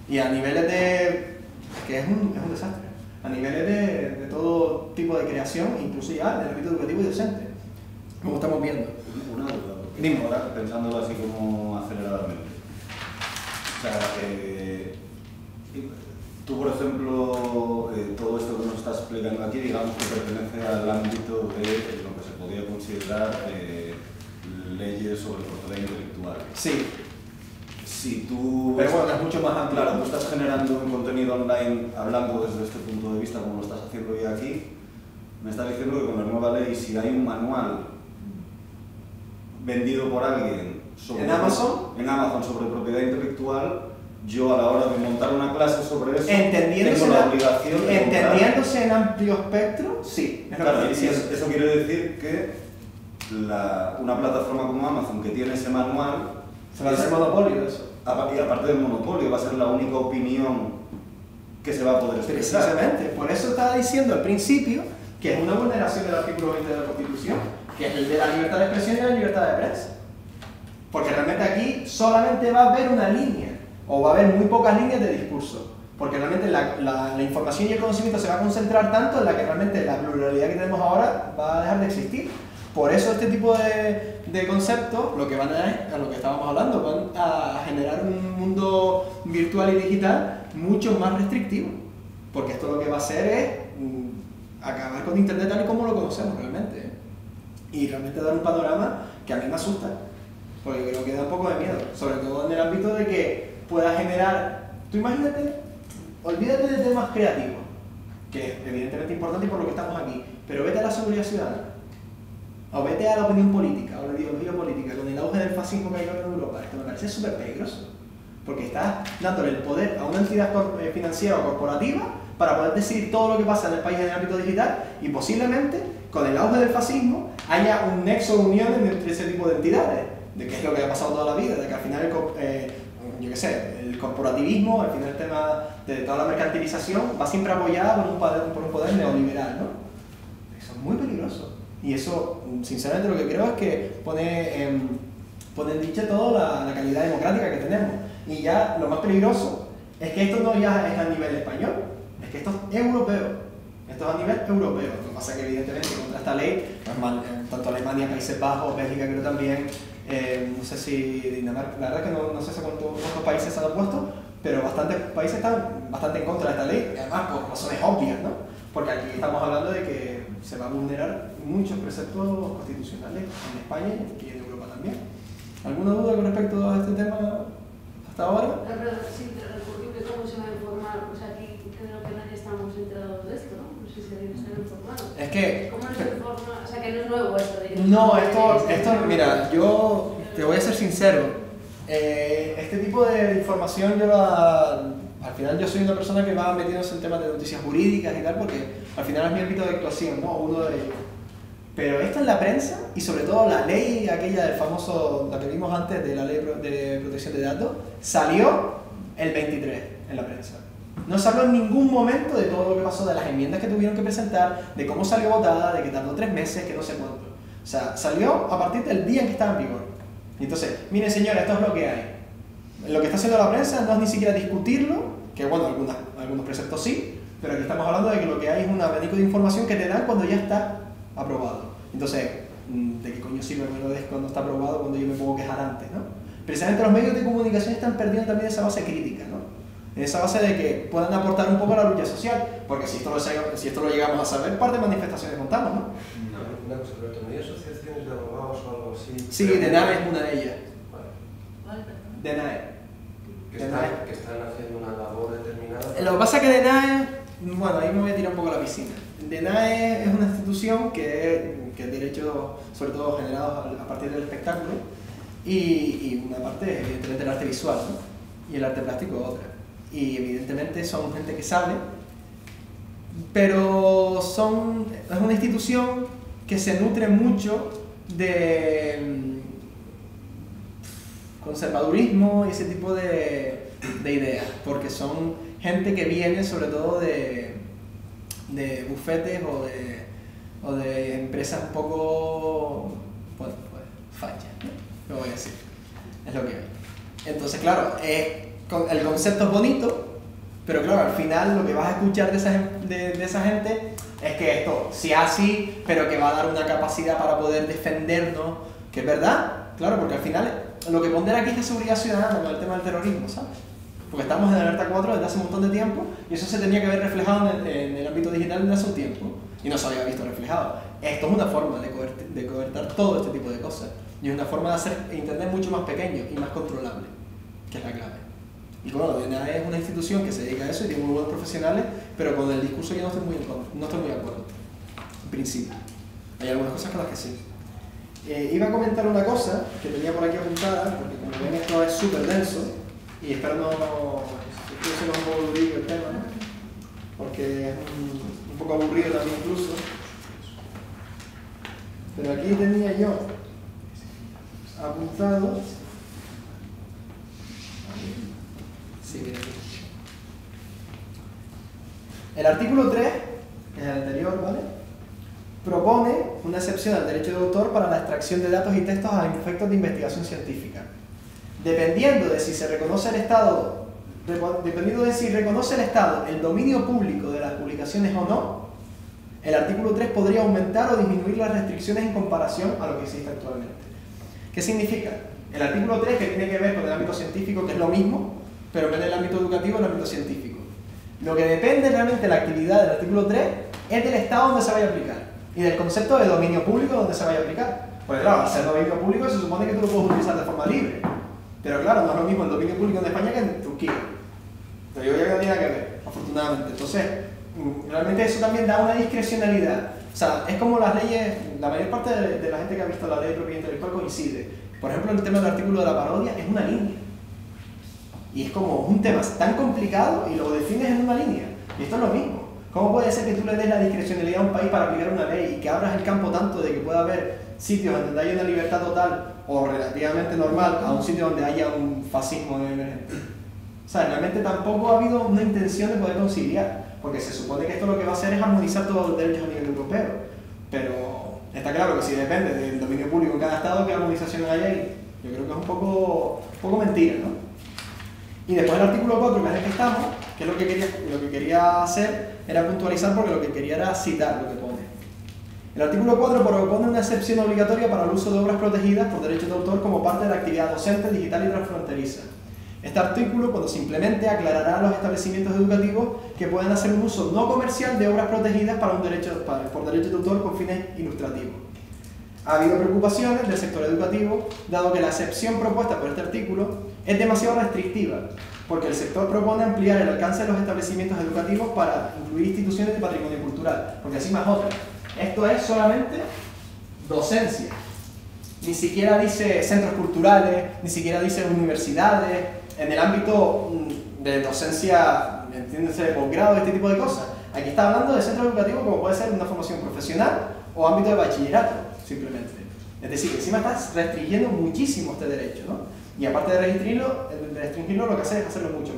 Y a niveles de... es que es un desastre. A niveles de todo tipo de creación, incluso ya en el ámbito educativo y docente. Como estamos viendo. Una duda, porque ahora pensándolo así como aceleradamente. O sea, tú, por ejemplo, todo esto que nos estás explicando aquí, digamos que pertenece al ámbito de lo que se podría considerar leyes sobre propiedad intelectual. Sí. Si tú... Pero bueno, es mucho más amplio. Claro, tú estás generando un contenido online hablando desde este punto de vista, como lo estás haciendo hoy aquí, me estás diciendo que con la nueva ley, si hay un manual vendido por alguien sobre ¿En Amazon sobre propiedad intelectual, yo a la hora de montar una clase sobre eso entendiéndose tengo la obligación de entendiéndose en amplio espectro, sí. Claro, eso quiere decir que una plataforma como Amazon que tiene ese manual se va a hacer monopolio de eso. Y aparte del monopolio, va a ser la única opinión que se va a poder expresar. Precisamente, por eso estaba diciendo al principio que es una vulneración del artículo 20 de la Constitución, que es el de la libertad de expresión y la libertad de prensa. Porque realmente aquí solamente va a haber una línea, o va a haber muy pocas líneas de discurso. Porque realmente la información y el conocimiento se va a concentrar tanto en la que realmente la pluralidad que tenemos ahora va a dejar de existir. Por eso este tipo de conceptos, lo que van a lo que estábamos hablando, van a generar un mundo virtual y digital mucho más restrictivo. Porque esto lo que va a hacer es acabar con Internet tal y como lo conocemos realmente. Y realmente dar un panorama que a mí me asusta. Porque creo que da un poco de miedo. Sobre todo en el ámbito de que pueda generar... Tú imagínate, olvídate de temas creativos, que es evidentemente importante y por lo que estamos aquí, pero vete a la seguridad ciudadana. O vete a la opinión política, o la ideología política, con el auge del fascismo que hay ahora en Europa. Esto me parece súper peligroso, porque estás dándole el poder a una entidad financiera o corporativa para poder decidir todo lo que pasa en el país en el ámbito digital, y posiblemente, con el auge del fascismo, haya un nexo de unión entre ese tipo de entidades, de que es lo que ha pasado toda la vida, de que al final, yo qué sé, el corporativismo, al final el tema de toda la mercantilización, va siempre apoyada por un poder neoliberal, ¿no? Eso es muy peligroso. Y eso, sinceramente, lo que creo es que pone en dicho todo la calidad democrática que tenemos. Y ya lo más peligroso es que esto no ya es a nivel español, es que esto es europeo. Esto es a nivel europeo. Lo que pasa es que, evidentemente, contra esta ley, tanto Alemania, Países Bajos, Bélgica, creo también, no sé si Dinamarca, la verdad es que no sé cuántos países se han opuesto, pero bastantes países están bastante en contra de esta ley, además por razones obvias, ¿no? Porque aquí estamos hablando de que se va a vulnerar muchos preceptos constitucionales en España y en Europa también. ¿Alguna duda con respecto a este tema hasta ahora? Sí, recurrir cómo se va a informar, o sea, aquí creo que nadie estamos enterados de esto, ¿no? No sé si se están informados. Es que... ¿Cómo nos informa? O sea, que no es nuevo esto. No, esto, mira, yo te voy a ser sincero. Este tipo de información al final yo soy una persona que va metiéndose en temas de noticias jurídicas y tal, porque al final es mi ámbito de actuación, ¿no? Uno de ellos. Pero esto en la prensa, y sobre todo la ley aquella del famoso, la que vimos antes de la ley de protección de datos, salió el 23 en la prensa. No se habló en ningún momento de todo lo que pasó, de las enmiendas que tuvieron que presentar, de cómo salió votada, de que tardó 3 meses, que no sé cuánto. O sea, salió a partir del día en que estaba en vigor. Y entonces, miren señores, esto es lo que hay. Lo que está haciendo la prensa no es ni siquiera discutirlo, que bueno, algunos preceptos sí, pero aquí estamos hablando de que lo que hay es un abanico de información que te dan cuando ya está aprobado. Entonces, ¿de qué coño sirve me lo des cuando está aprobado, cuando yo me puedo quejar antes, ¿no? Precisamente los medios de comunicación están perdiendo también esa base crítica, ¿no? en esa base de que puedan aportar un poco a la lucha social, porque si esto lo llegamos a saber, parte de manifestaciones montamos, ¿no? Una cosa, Roberto, ¿no hay asociaciones de abogados o algo así? Sí, DENAE es una de ellas. Vale. DENAE. Que están haciendo una labor determinada. Lo que pasa es que DENAE, bueno, ahí me voy a tirar un poco a la piscina. DENAE es una institución que es derecho, sobre todo generados a partir del espectáculo, y una parte, evidentemente, el arte visual, ¿no? Y el arte plástico otra. Y evidentemente son gente que sabe, pero es una institución que se nutre mucho de conservadurismo y ese tipo de ideas, porque son gente que viene sobre todo de bufetes o de empresas un poco, bueno, pues fachas, ¿no? Lo voy a decir, es lo que hay. Entonces, claro, el concepto es bonito, pero claro, al final lo que vas a escuchar de esa gente es que esto sea así, pero que va a dar una capacidad para poder defendernos, que es verdad, claro, porque al final lo que pondera aquí es de seguridad ciudadana con el tema del terrorismo, ¿sabes? Porque estamos en Alerta 4 desde hace un montón de tiempo y eso se tenía que ver reflejado en el ámbito digital desde hace un tiempo y no se había visto reflejado. Esto es una forma de cobertar todo este tipo de cosas y es una forma de hacer Internet mucho más pequeño y más controlable, que es la clave. Y bueno, DENAE es una institución que se dedica a eso y tiene muy buenos profesionales, pero con el discurso yo no estoy muy de acuerdo, en principio. Hay algunas cosas con las que sí. Iba a comentar una cosa que tenía por aquí apuntada, porque como ven esto es súper denso, y espero no se nos un poco aburrido el tema, ¿no? Porque es un poco aburrido también incluso. Pero aquí tenía yo apuntado. Sí, mira aquí. El artículo 3, que es el anterior, ¿vale? Propone una excepción al derecho de autor para la extracción de datos y textos a efectos de investigación científica. Dependiendo de si reconoce el Estado el dominio público de las publicaciones o no, el artículo 3 podría aumentar o disminuir las restricciones en comparación a lo que existe actualmente. ¿Qué significa? El artículo 3, que tiene que ver con el ámbito científico, que es lo mismo, pero en vez del ámbito educativo, el ámbito científico. Lo que depende realmente de la actividad del artículo 3 es del Estado donde se vaya a aplicar y del concepto de dominio público donde se vaya a aplicar. Porque claro, al ser dominio público se supone que tú lo puedes utilizar de forma libre. Pero claro, no es lo mismo el dominio público en España que en Turquía. Te digo ya que no tiene nada que ver, afortunadamente. Entonces, realmente eso también da una discrecionalidad. O sea, es como las leyes, la mayor parte de la gente que ha visto la ley de propiedad intelectual coincide. Por ejemplo, el tema del artículo de la parodia es una línea. Y es como un tema tan complicado y lo defines en una línea. Y esto es lo mismo. ¿Cómo puede ser que tú le des la discrecionalidad a un país para aplicar una ley y que abras el campo tanto de que pueda haber sitios donde haya una libertad total o relativamente normal a un sitio donde haya un fascismo emergente? O sea, realmente tampoco ha habido una intención de poder conciliar, porque se supone que esto lo que va a hacer es armonizar todos los derechos a nivel europeo. Pero está claro que si depende del dominio público en cada estado, ¿qué armonización hay ahí? Yo creo que es un poco mentira, ¿no? Y después el artículo 4, que es el que estamos, que es lo que quería hacer, era puntualizar porque lo que quería era citar lo que pone. El artículo 4 propone una excepción obligatoria para el uso de obras protegidas por derechos de autor como parte de la actividad docente, digital y transfronteriza. Este artículo, cuando se implemente, aclarará a los establecimientos educativos que pueden hacer un uso no comercial de obras protegidas por derechos de autor con fines ilustrativos. Ha habido preocupaciones del sector educativo, dado que la excepción propuesta por este artículo es demasiado restrictiva, porque el sector propone ampliar el alcance de los establecimientos educativos para incluir instituciones de patrimonio cultural, porque encima es otra. Esto es solamente docencia. Ni siquiera dice centros culturales, ni siquiera dice universidades, en el ámbito de docencia, entiéndase, de posgrado, este tipo de cosas. Aquí está hablando de centros educativos como puede ser una formación profesional o ámbito de bachillerato, simplemente. Es decir, encima estás restringiendo muchísimo este derecho, ¿no? Y aparte de restringirlo, lo que hace es hacerlo mucho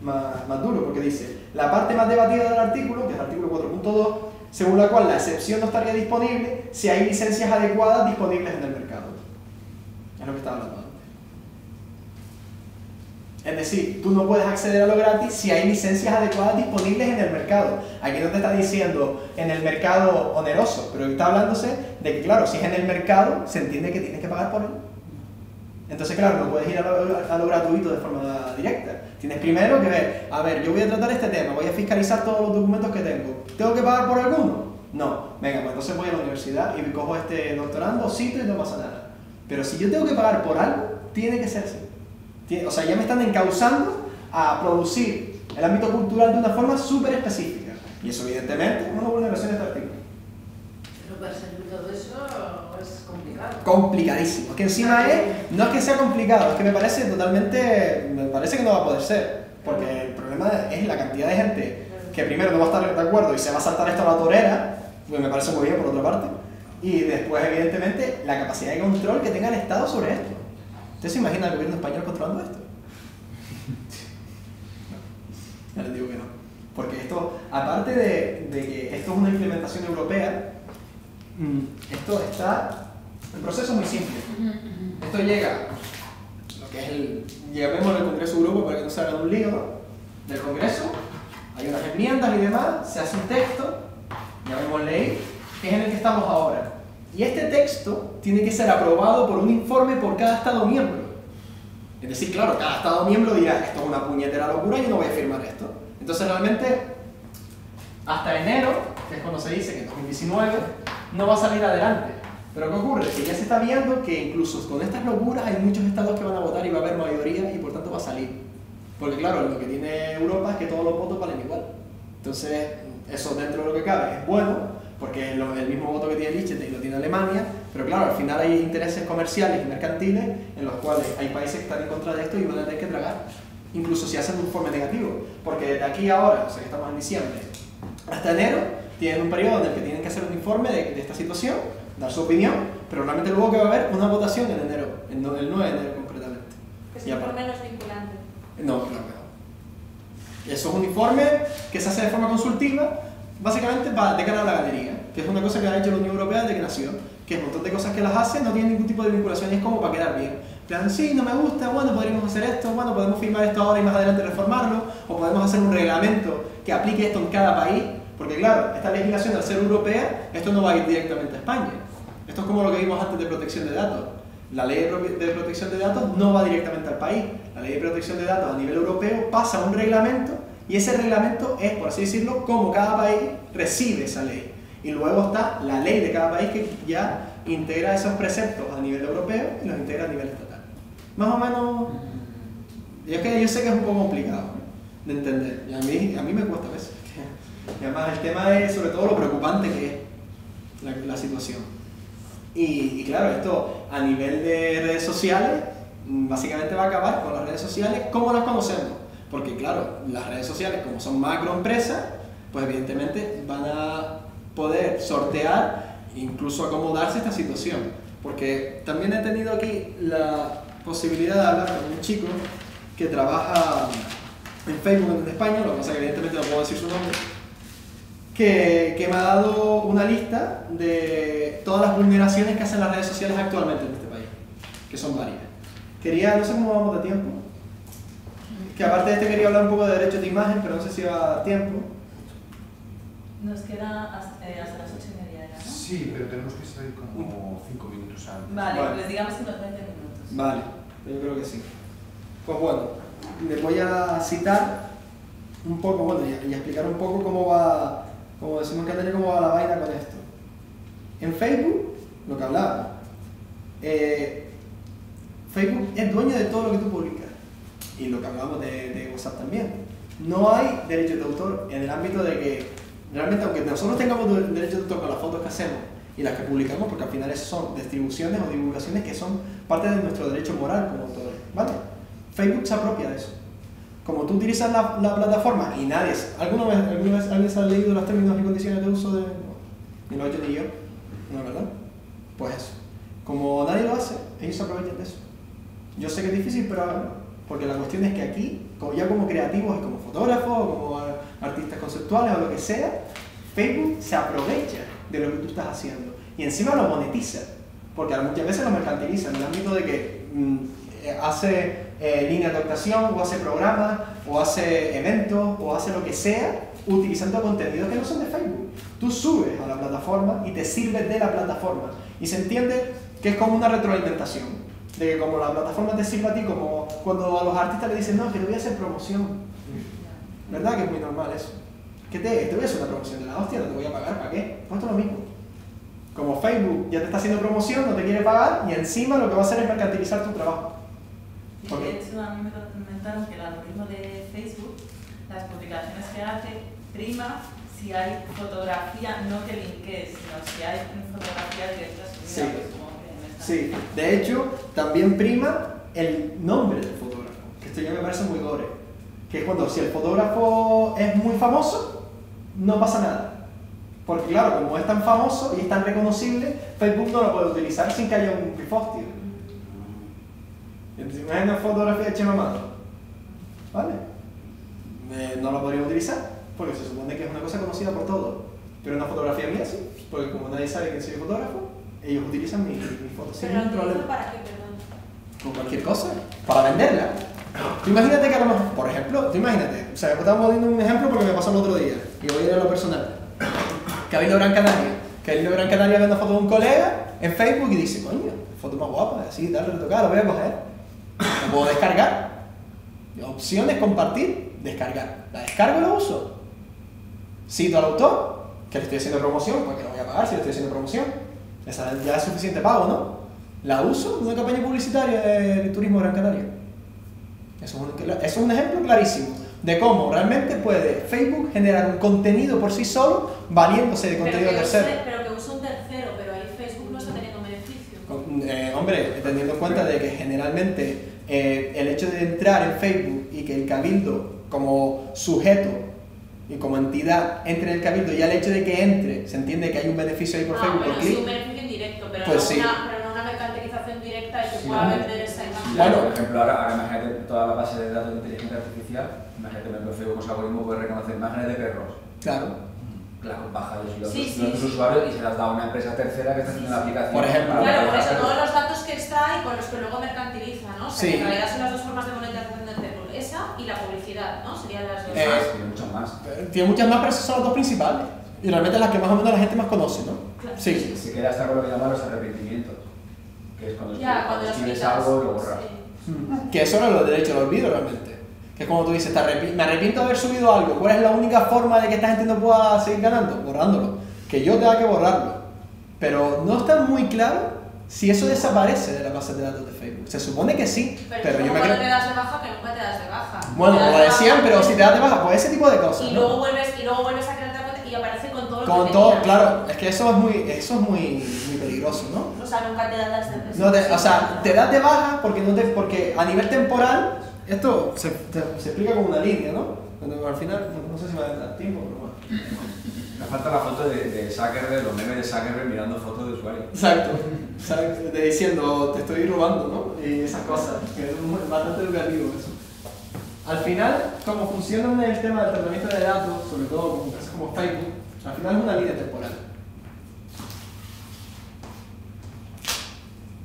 más duro, porque dice, la parte más debatida del artículo, que es el artículo 4.2, según la cual la excepción no estaría disponible si hay licencias adecuadas disponibles en el mercado. Es lo que estaba hablando antes. Es decir, tú no puedes acceder a lo gratis si hay licencias adecuadas disponibles en el mercado. Aquí no te está diciendo en el mercado oneroso, pero está hablándose de que, claro, si es en el mercado, se entiende que tienes que pagar por él. Entonces, claro, no puedes ir a lo gratuito de forma directa. Tienes primero que ver, a ver, yo voy a tratar este tema, voy a fiscalizar todos los documentos que tengo. ¿Tengo que pagar por alguno? No. Venga, pues entonces voy a la universidad y cojo este doctorando, cito y no pasa nada. Pero si yo tengo que pagar por algo, tiene que ser así. O sea, ya me están encauzando a producir el ámbito cultural de una forma súper específica. Y eso, evidentemente, es una vulneración de este artículo. Pero para servir todo eso es complicado. Complicadísimo. Es que encima no es que sea complicado, es que me parece que no va a poder ser. Porque el problema es la cantidad de gente que primero no va a estar de acuerdo y se va a saltar esto a la torera, pues me parece muy bien por otra parte. Y después, evidentemente, la capacidad de control que tenga el Estado sobre esto. ¿Usted se imagina el gobierno español controlando esto? No, ya les digo que no. Porque esto, aparte de que esto es una implementación europea, esto está... El proceso es muy simple. Esto llega, lo que es llevemos al Congreso de Europa para que no se haga un lío, ¿no? Del Congreso, hay unas enmiendas y demás, se hace un texto, llamémosle ley, que es en el que estamos ahora. Y este texto tiene que ser aprobado por un informe por cada Estado miembro. Es decir, claro, cada Estado miembro dirá, esto es una puñetera locura, yo no voy a firmar esto. Entonces realmente, hasta enero, que es cuando se dice que en 2019, no va a salir adelante. Pero ¿qué ocurre? Que ya se está viendo que incluso con estas locuras hay muchos estados que van a votar y va a haber mayoría y por tanto va a salir. Porque claro, lo que tiene Europa es que todos los votos valen igual. Entonces, eso dentro de lo que cabe es bueno, porque es el mismo voto que tiene Liechtenstein lo tiene Alemania, pero claro, al final hay intereses comerciales y mercantiles en los cuales hay países que están en contra de esto y van a tener que tragar, incluso si hacen un informe negativo, porque desde aquí a ahora, o sea que estamos en diciembre, hasta enero, tienen un periodo en el que tienen que hacer un informe de esta situación, dar su opinión, pero realmente luego que va a haber una votación en enero, el 9 de enero concretamente. ¿Ese informe no es vinculante? No, claro que no. Eso es un informe que se hace de forma consultiva, básicamente de cara a la galería, que es una cosa que ha hecho la Unión Europea desde que nació, que es un montón de cosas que las hace, no tienen ningún tipo de vinculación, y es como para quedar bien. Plan, sí, no me gusta, bueno, podríamos hacer esto, bueno, podemos firmar esto ahora y más adelante reformarlo, o podemos hacer un reglamento que aplique esto en cada país, porque claro, esta legislación al ser europea, esto no va a ir directamente a España. Esto es como lo que vimos antes de protección de datos. La ley de protección de datos no va directamente al país. La ley de protección de datos a nivel europeo pasa a un reglamento y ese reglamento es, por así decirlo, cómo cada país recibe esa ley. Y luego está la ley de cada país que ya integra esos preceptos a nivel europeo y los integra a nivel estatal. Más o menos, yo sé que es un poco complicado de entender y a mí me cuesta a veces. Y además el tema es sobre todo lo preocupante que es la situación. Y claro, esto a nivel de redes sociales, básicamente va a acabar con las redes sociales como las conocemos. Porque claro, las redes sociales como son macroempresas, pues evidentemente van a poder sortear e incluso acomodarse a esta situación. Porque también he tenido aquí la posibilidad de hablar con un chico que trabaja en Facebook en España, lo que pasa es que evidentemente no puedo decir su nombre, que me ha dado una lista de todas las vulneraciones que hacen las redes sociales actualmente en este país, que son varias. No sé cómo vamos de tiempo, que aparte de quería hablar un poco de derechos de imagen, pero no sé si va a dar tiempo. Nos queda hasta las 8:30 ya, ¿no? Sí, pero tenemos que salir como 5 minutos antes. Vale, pues digamos que unos 20 minutos. Vale, yo creo que sí. Pues bueno, les voy a citar un poco, bueno, y explicar un poco cómo va, como decimos que tener cómo va la vaina con esto. En Facebook, lo que hablaba, Facebook es dueño de todo lo que tú publicas. Y lo que hablamos de WhatsApp también. No hay derechos de autor en el ámbito de que, realmente, aunque nosotros tengamos derechos de autor con las fotos que hacemos y las que publicamos, porque al final esas son distribuciones o divulgaciones que son parte de nuestro derecho moral como autores, ¿vale? Facebook se apropia de eso. Como tú utilizas la plataforma y nadie, ¿alguna vez alguien se ha leído los términos y condiciones de uso de...? No, ni lo he hecho ni yo, ¿no es verdad? Pues eso. Como nadie lo hace, ellos se aprovechan de eso. Yo sé que es difícil, pero háganlo. Porque la cuestión es que aquí, ya como creativos y como fotógrafos, o como artistas conceptuales o lo que sea, Facebook se aprovecha de lo que tú estás haciendo y encima lo monetiza, porque muchas veces lo mercantiliza en el ámbito de que hace líneas de actuación, o hace programas, o hace eventos, o hace lo que sea, utilizando contenidos que no son de Facebook. Tú subes a la plataforma y te sirves de la plataforma y se entiende que es como una retroalimentación. de que como la plataforma te sirve a ti, como cuando a los artistas le dicen, no, que te voy a hacer promoción. ¿Verdad que es muy normal eso? Que te voy a hacer una promoción de la hostia, no te voy a pagar, ¿para qué? Pues esto es lo mismo. Como Facebook ya te está haciendo promoción, no te quiere pagar, y encima lo que va a hacer es mercantilizar tu trabajo. Y de hecho, a mí me comentaron que el algoritmo de Facebook, las publicaciones que hace, prima si hay fotografía, no que linkees, sino si hay fotografía directa subida. Sí. Sí, de hecho, también prima el nombre del fotógrafo, que esto ya me parece muy gore. Que es cuando, si el fotógrafo es muy famoso, no pasa nada. Porque claro, como es tan famoso y es tan reconocible, Facebook no lo puede utilizar sin que haya un pifostio. Imagina una fotografía de Chema Amado, ¿vale? No lo podría utilizar, porque se supone que es una cosa conocida por todos. Pero una fotografía mía sí, porque como nadie sabe que soy fotógrafo, ellos utilizan mi foto sin ningún problema. ¿Para qué, perdón? Con cualquier cosa, para venderla. Tú imagínate que a lo mejor, por ejemplo, o sea, estamos poniendo un ejemplo porque me pasó el otro día, y voy a ir a lo personal. Cabildo Gran Canaria. Cabildo Gran Canaria ve una foto de un colega en Facebook y dice, coño, foto más guapa, así, tal, retocada, la voy a coger. La puedo descargar. Opciones, compartir, descargar. La descargo y la uso. Cito al autor, que le estoy haciendo promoción, porque no voy a pagar si le estoy haciendo promoción. Esa ya es suficiente pago, ¿no? La uso en una campaña publicitaria de Turismo Gran Canaria. Eso es un ejemplo clarísimo de cómo realmente puede Facebook generar un contenido por sí solo valiéndose de contenido tercero. Pero que use un tercero, pero ahí Facebook no está teniendo beneficio. Hombre, teniendo en cuenta de que generalmente el hecho de entrar en Facebook y que el Cabildo como sujeto y como entidad entre en el Cabildo, y al hecho de que entre, se entiende que hay un beneficio ahí por Facebook. Bueno, por sí, clic. un beneficio indirecto, pero, Pues no sí. pero no una mercantilización directa de que pueda vender esa imagen. Bueno, por ejemplo, ahora imagínate toda la base de datos de inteligencia artificial, imagínate que Facebook con su algoritmo puede reconocer imágenes de perros. Claro. Claro, baja los Sí. usuarios y se las da a una empresa tercera que está haciendo la aplicación. Por ejemplo. Claro, por eso todos los datos que extrae y con los que luego mercantiliza, ¿no? O sea, Sí. que en realidad son las dos formas de monetización del Facebook, esa y la publicidad, ¿no? Serían las dos. Tiene muchas más. Tiene muchas más, pero esas son las dos principales. Y realmente las que más o menos la gente más conoce, ¿no? Claro. Sí. Se queda hasta con lo que llaman los arrepentimientos, que es cuando Cuando escribes quitas, algo y lo borras. sí. Que eso era lo del derecho al olvido realmente. Que es como tú dices, me arrepiento de haber subido algo. ¿Cuál es la única forma de que esta gente no pueda seguir ganando? Borrándolo. Que yo tenga que borrarlo. Pero no está muy claro si eso desaparece de la base de datos de Facebook. Se supone que sí, pero yo me cuando creo... te das de baja, que nunca te das de baja. Bueno, como decían, pero si te das de baja, pues ese tipo de cosas. Y ¿no? luego vuelves a crearte la cuenta y aparece con todo lo Con que todo, tenías. claro, es que eso es muy peligroso, ¿no? O sea, nunca te das de No o sea, te das de baja porque a nivel temporal, esto se explica como una línea, ¿no? Cuando al final, no sé si me va a dar tiempo, pero bueno. Me falta la foto de Zuckerberg, los memes de Zuckerberg mirando fotos de usuario. Exacto, diciendo te estoy robando, ¿no? Y esas cosas, que es bastante educativo eso. Al final, como funciona el tema del tratamiento de datos, sobre todo con empresas como Facebook, al final es una línea temporal.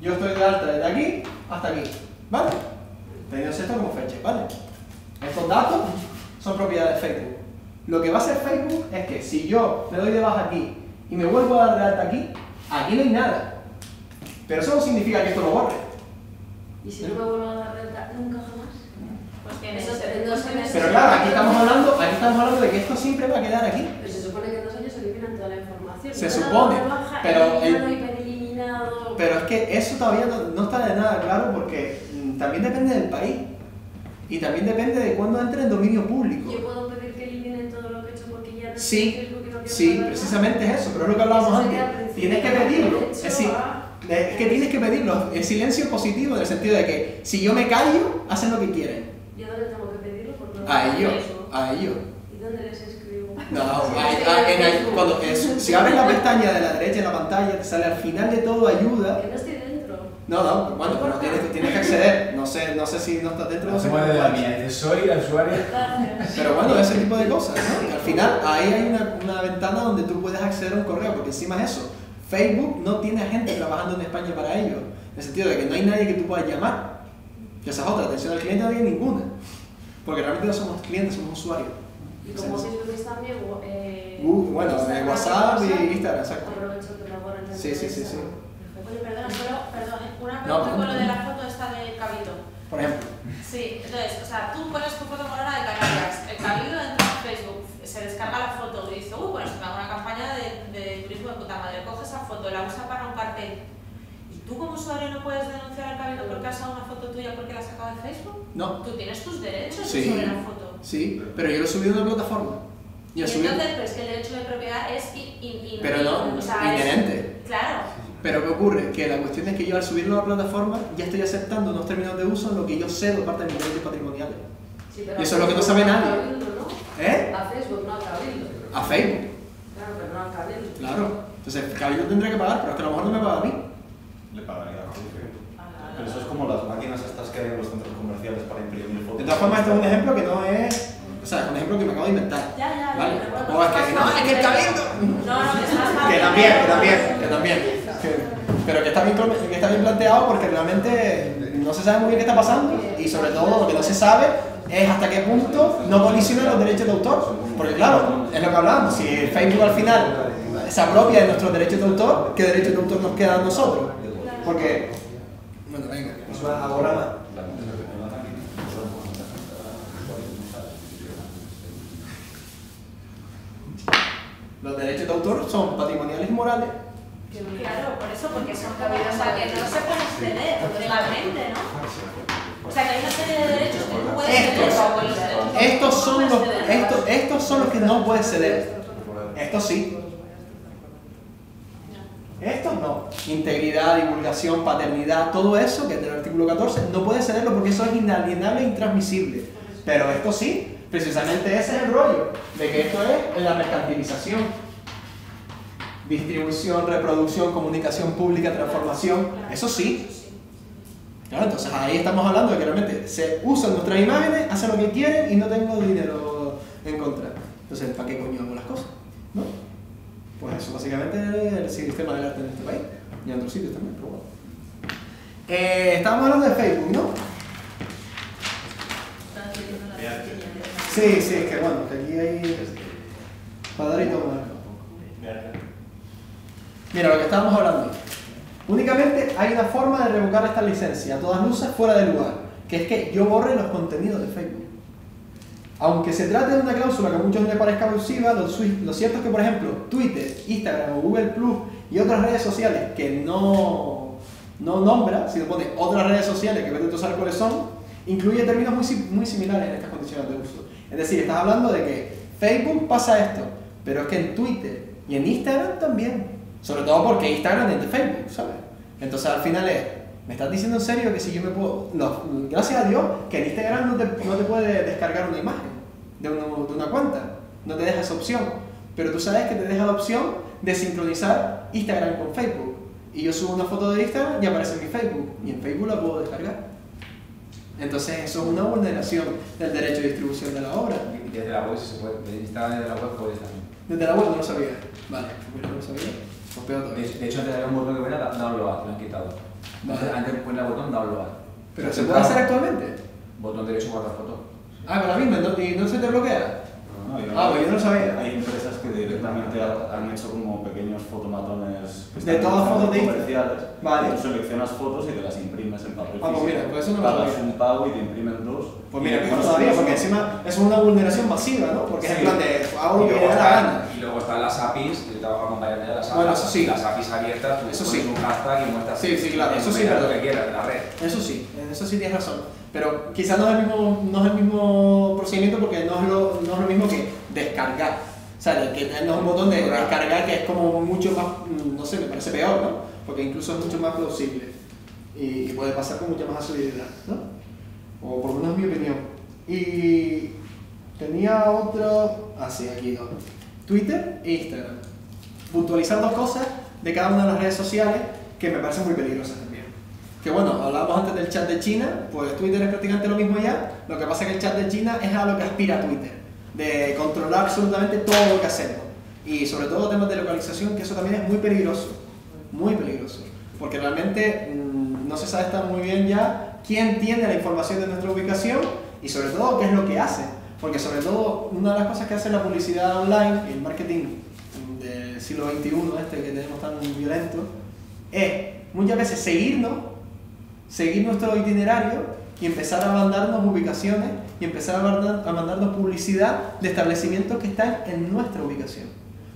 Yo estoy de alta desde aquí hasta aquí, ¿vale? Teniendo esto como fecha, ¿vale? Estos datos son propiedad de Facebook. Lo que va a hacer Facebook es que si yo me doy de baja aquí y me vuelvo a dar de alta aquí no hay nada. Pero eso no significa que esto lo borre. ¿Y si no me vuelvo a dar renta nunca jamás? Pues que en Eso ese- en 2 años. Pero claro, aquí estamos hablando de que esto siempre va a quedar aquí. Pero se supone que en 2 años se eliminan toda la información. Se No supone, da baja, pero eliminado, hipereliminado. Pero es que eso todavía no está de nada claro porque también depende del país. Y también depende de cuándo entre en dominio público. Yo puedo pedir que eliminen todo lo que he hecho porque ya no Sí, Facebook y no quiero sí, saber precisamente es eso, pero es lo que hablábamos Eso sería antes. al Tienes que principio, pedirlo. de hecho, Es decir, es que tienes que pedirlo. El silencio positivo en el sentido de que si yo me callo, hacen lo que quieren. ¿Yo dónde tengo que pedirlo? Porque no A tengo ellos, eso. a ellos. ¿Y dónde les escribo? No, Sí, si abres la pestaña de la derecha en la pantalla, te sale al final de todo ayuda. Que no estoy dentro. No, bueno, pero tienes que acceder. No sé si no estás dentro. No se mueve de la mía, dice soy el usuario. Pero bueno, ese tipo de cosas, ¿no? Y al final ahí hay una ventana donde tú puedes acceder a un correo, porque encima es eso. Facebook no tiene gente trabajando en España para ello. En el sentido de que no hay nadie que tú puedas llamar. Que esa es otra, atención al cliente no hay ninguna. Porque realmente no somos clientes, somos usuarios. Y como Facebook es también Bueno, WhatsApp y Instagram, exacto. Aprovecho que me borren. Sí. Oye, perdona, una No, pregunta con lo de la foto Cabildo. Por ejemplo. Sí, entonces, o sea, tú pones tu foto morona de Canarias, el Cabildo entra en Facebook, se descarga la foto y dice, bueno, se me hago una campaña de turismo de puta madre, coge esa foto, la usa para un cartel. ¿Y tú como usuario no puedes denunciar al Cabildo porque has sacado una foto tuya porque la has sacado de Facebook? No. Tú tienes tus derechos Sí. sobre la foto. Sí, pero yo lo he subido a una plataforma. Y entonces, pues que el derecho de propiedad es pero no, o sea, inherente. Claro. Pero ¿qué ocurre? Que la cuestión es que yo al subirlo a la plataforma ya estoy aceptando unos términos de uso en lo que yo cedo parte de mis derechos patrimoniales. Sí, y eso es lo que no sabe nadie. ¿Eh? A Facebook, no al Cabildo. A Facebook. Claro, pero no al Cabildo. Claro. Entonces el Cabildo tendría que pagar, pero es que a lo mejor no me paga a mí. Le pagaría a Facebook. Pero eso es como las máquinas estas que hay en los centros comerciales para imprimir fotos. De todas formas, este es un ejemplo que no es... O sea, es un ejemplo que me acabo de inventar. Ya, ¿vale? pero No, es que el Cabildo... No, que es más fácil. Que también. Pero que está bien planteado porque realmente no se sabe muy bien qué está pasando y sobre todo lo que no se sabe es hasta qué punto no colisionan los derechos de autor. Porque claro, es lo que hablábamos, si Facebook al final se apropia de nuestros derechos de autor, ¿qué derechos de autor nos quedan a nosotros? Porque... Bueno, venga. Ahora... Los derechos de autor son patrimoniales y morales. Claro, por eso, porque son o sea, que no se pueden ceder legalmente, ¿no? O sea, que hay una serie de derechos que no puedes ceder. Estos son los que no puedes ceder. Estos sí. Estos no. Integridad, divulgación, paternidad, todo eso que es del artículo 14, no puedes cederlo porque eso es inalienable e intransmisible. Pero esto sí. Precisamente ese es el rollo, de que esto es la mercantilización. Distribución, reproducción, comunicación pública, transformación, eso sí. Claro, entonces ahí estamos hablando de que realmente se usan nuestras imágenes, hacen lo que quieren y no tengo dinero en contra. Entonces, ¿para qué coño hago las cosas? ¿No? Pues eso básicamente es el sistema del arte en este país y en otros sitios también, pero bueno. Estábamos hablando de Facebook, ¿no? Sí, que bueno, que aquí hay para dar y tomar. Mira, lo que estábamos hablando. Únicamente hay una forma de revocar esta licencia, a todas luces fuera de lugar, que es que yo borre los contenidos de Facebook. Aunque se trate de una cláusula que a muchos les parezca abusiva, lo cierto es que, por ejemplo, Twitter, Instagram o Google Plus y otras redes sociales que no nombra, sino pone otras redes sociales que vete a saber cuáles son, incluye términos muy similares en estas condiciones de uso. Es decir, estás hablando de que Facebook pasa esto, pero es que en Twitter y en Instagram también. Sobre todo porque Instagram es de Facebook, ¿sabes? Entonces al final ¿me estás diciendo en serio que si yo me puedo... gracias a Dios que en Instagram no te puede descargar una imagen de una cuenta, no te deja esa opción. Pero tú sabes que te deja la opción de sincronizar Instagram con Facebook. Y yo subo una foto de Instagram y aparece en mi Facebook. Y en Facebook la puedo descargar. Entonces eso es una vulneración del derecho de distribución de la obra. Y desde la web se puede, desde Instagram desde la web puedes también. Desde la web no lo sabía. Vale, pues no lo sabía. Pues peor todavía. De hecho antes había un botón que ponía download, lo han quitado. Vale. Antes ponía el botón download. ¿Pero se puede hacer actualmente? Botón derecho guardar foto. Ah, con la misma, ¿y no se te bloquea? No, pues yo no lo sabía. Hay empresas que directamente han hecho como pequeños fotomatones de todas fotos de comerciales. Vale. Tú seleccionas fotos y te las imprimes en papel. Ah, pues mira, pues eso no lo pagas sabía. un pago y te imprimen dos. Pues mira, que no sabía, porque encima eso es una vulneración masiva, ¿no? Porque es en plan de hago lo que me da la gana. Y luego están las APIs, que te trabajo acompañarme de las APIs. Bueno, eso sí. Las APIs abiertas, tú Eso pones sí. un hashtag y muestras. Sí, claro, eso sí, lo que quieras de la red. Eso sí tienes razón. Pero quizás no es el mismo procedimiento porque no es lo mismo que descargar. O sea, que no es un botón de descargar que es como mucho más, no sé, me parece peor, ¿no? Porque incluso es mucho más plausible y puede pasar con mucha más asiduidad, ¿no? O por lo menos es mi opinión. Y tenía otro, aquí dos. Twitter e Instagram. Puntualizar dos cosas de cada una de las redes sociales que me parecen muy peligrosas también. Que bueno, hablábamos antes del chat de China, pues Twitter es prácticamente lo mismo ya, lo que pasa es que el chat de China es a lo que aspira Twitter, de controlar absolutamente todo lo que hacemos. Y sobre todo temas de localización, que eso también es muy peligroso, porque realmente no se sabe estar muy bien ya quién tiene la información de nuestra ubicación y sobre todo qué es lo que hace. Porque sobre todo una de las cosas que hace la publicidad online y el marketing del siglo XXI que tenemos tan violento es muchas veces seguirnos seguir nuestro itinerario y empezar a mandarnos ubicaciones y empezar a mandarnos publicidad de establecimientos que están en nuestra ubicación.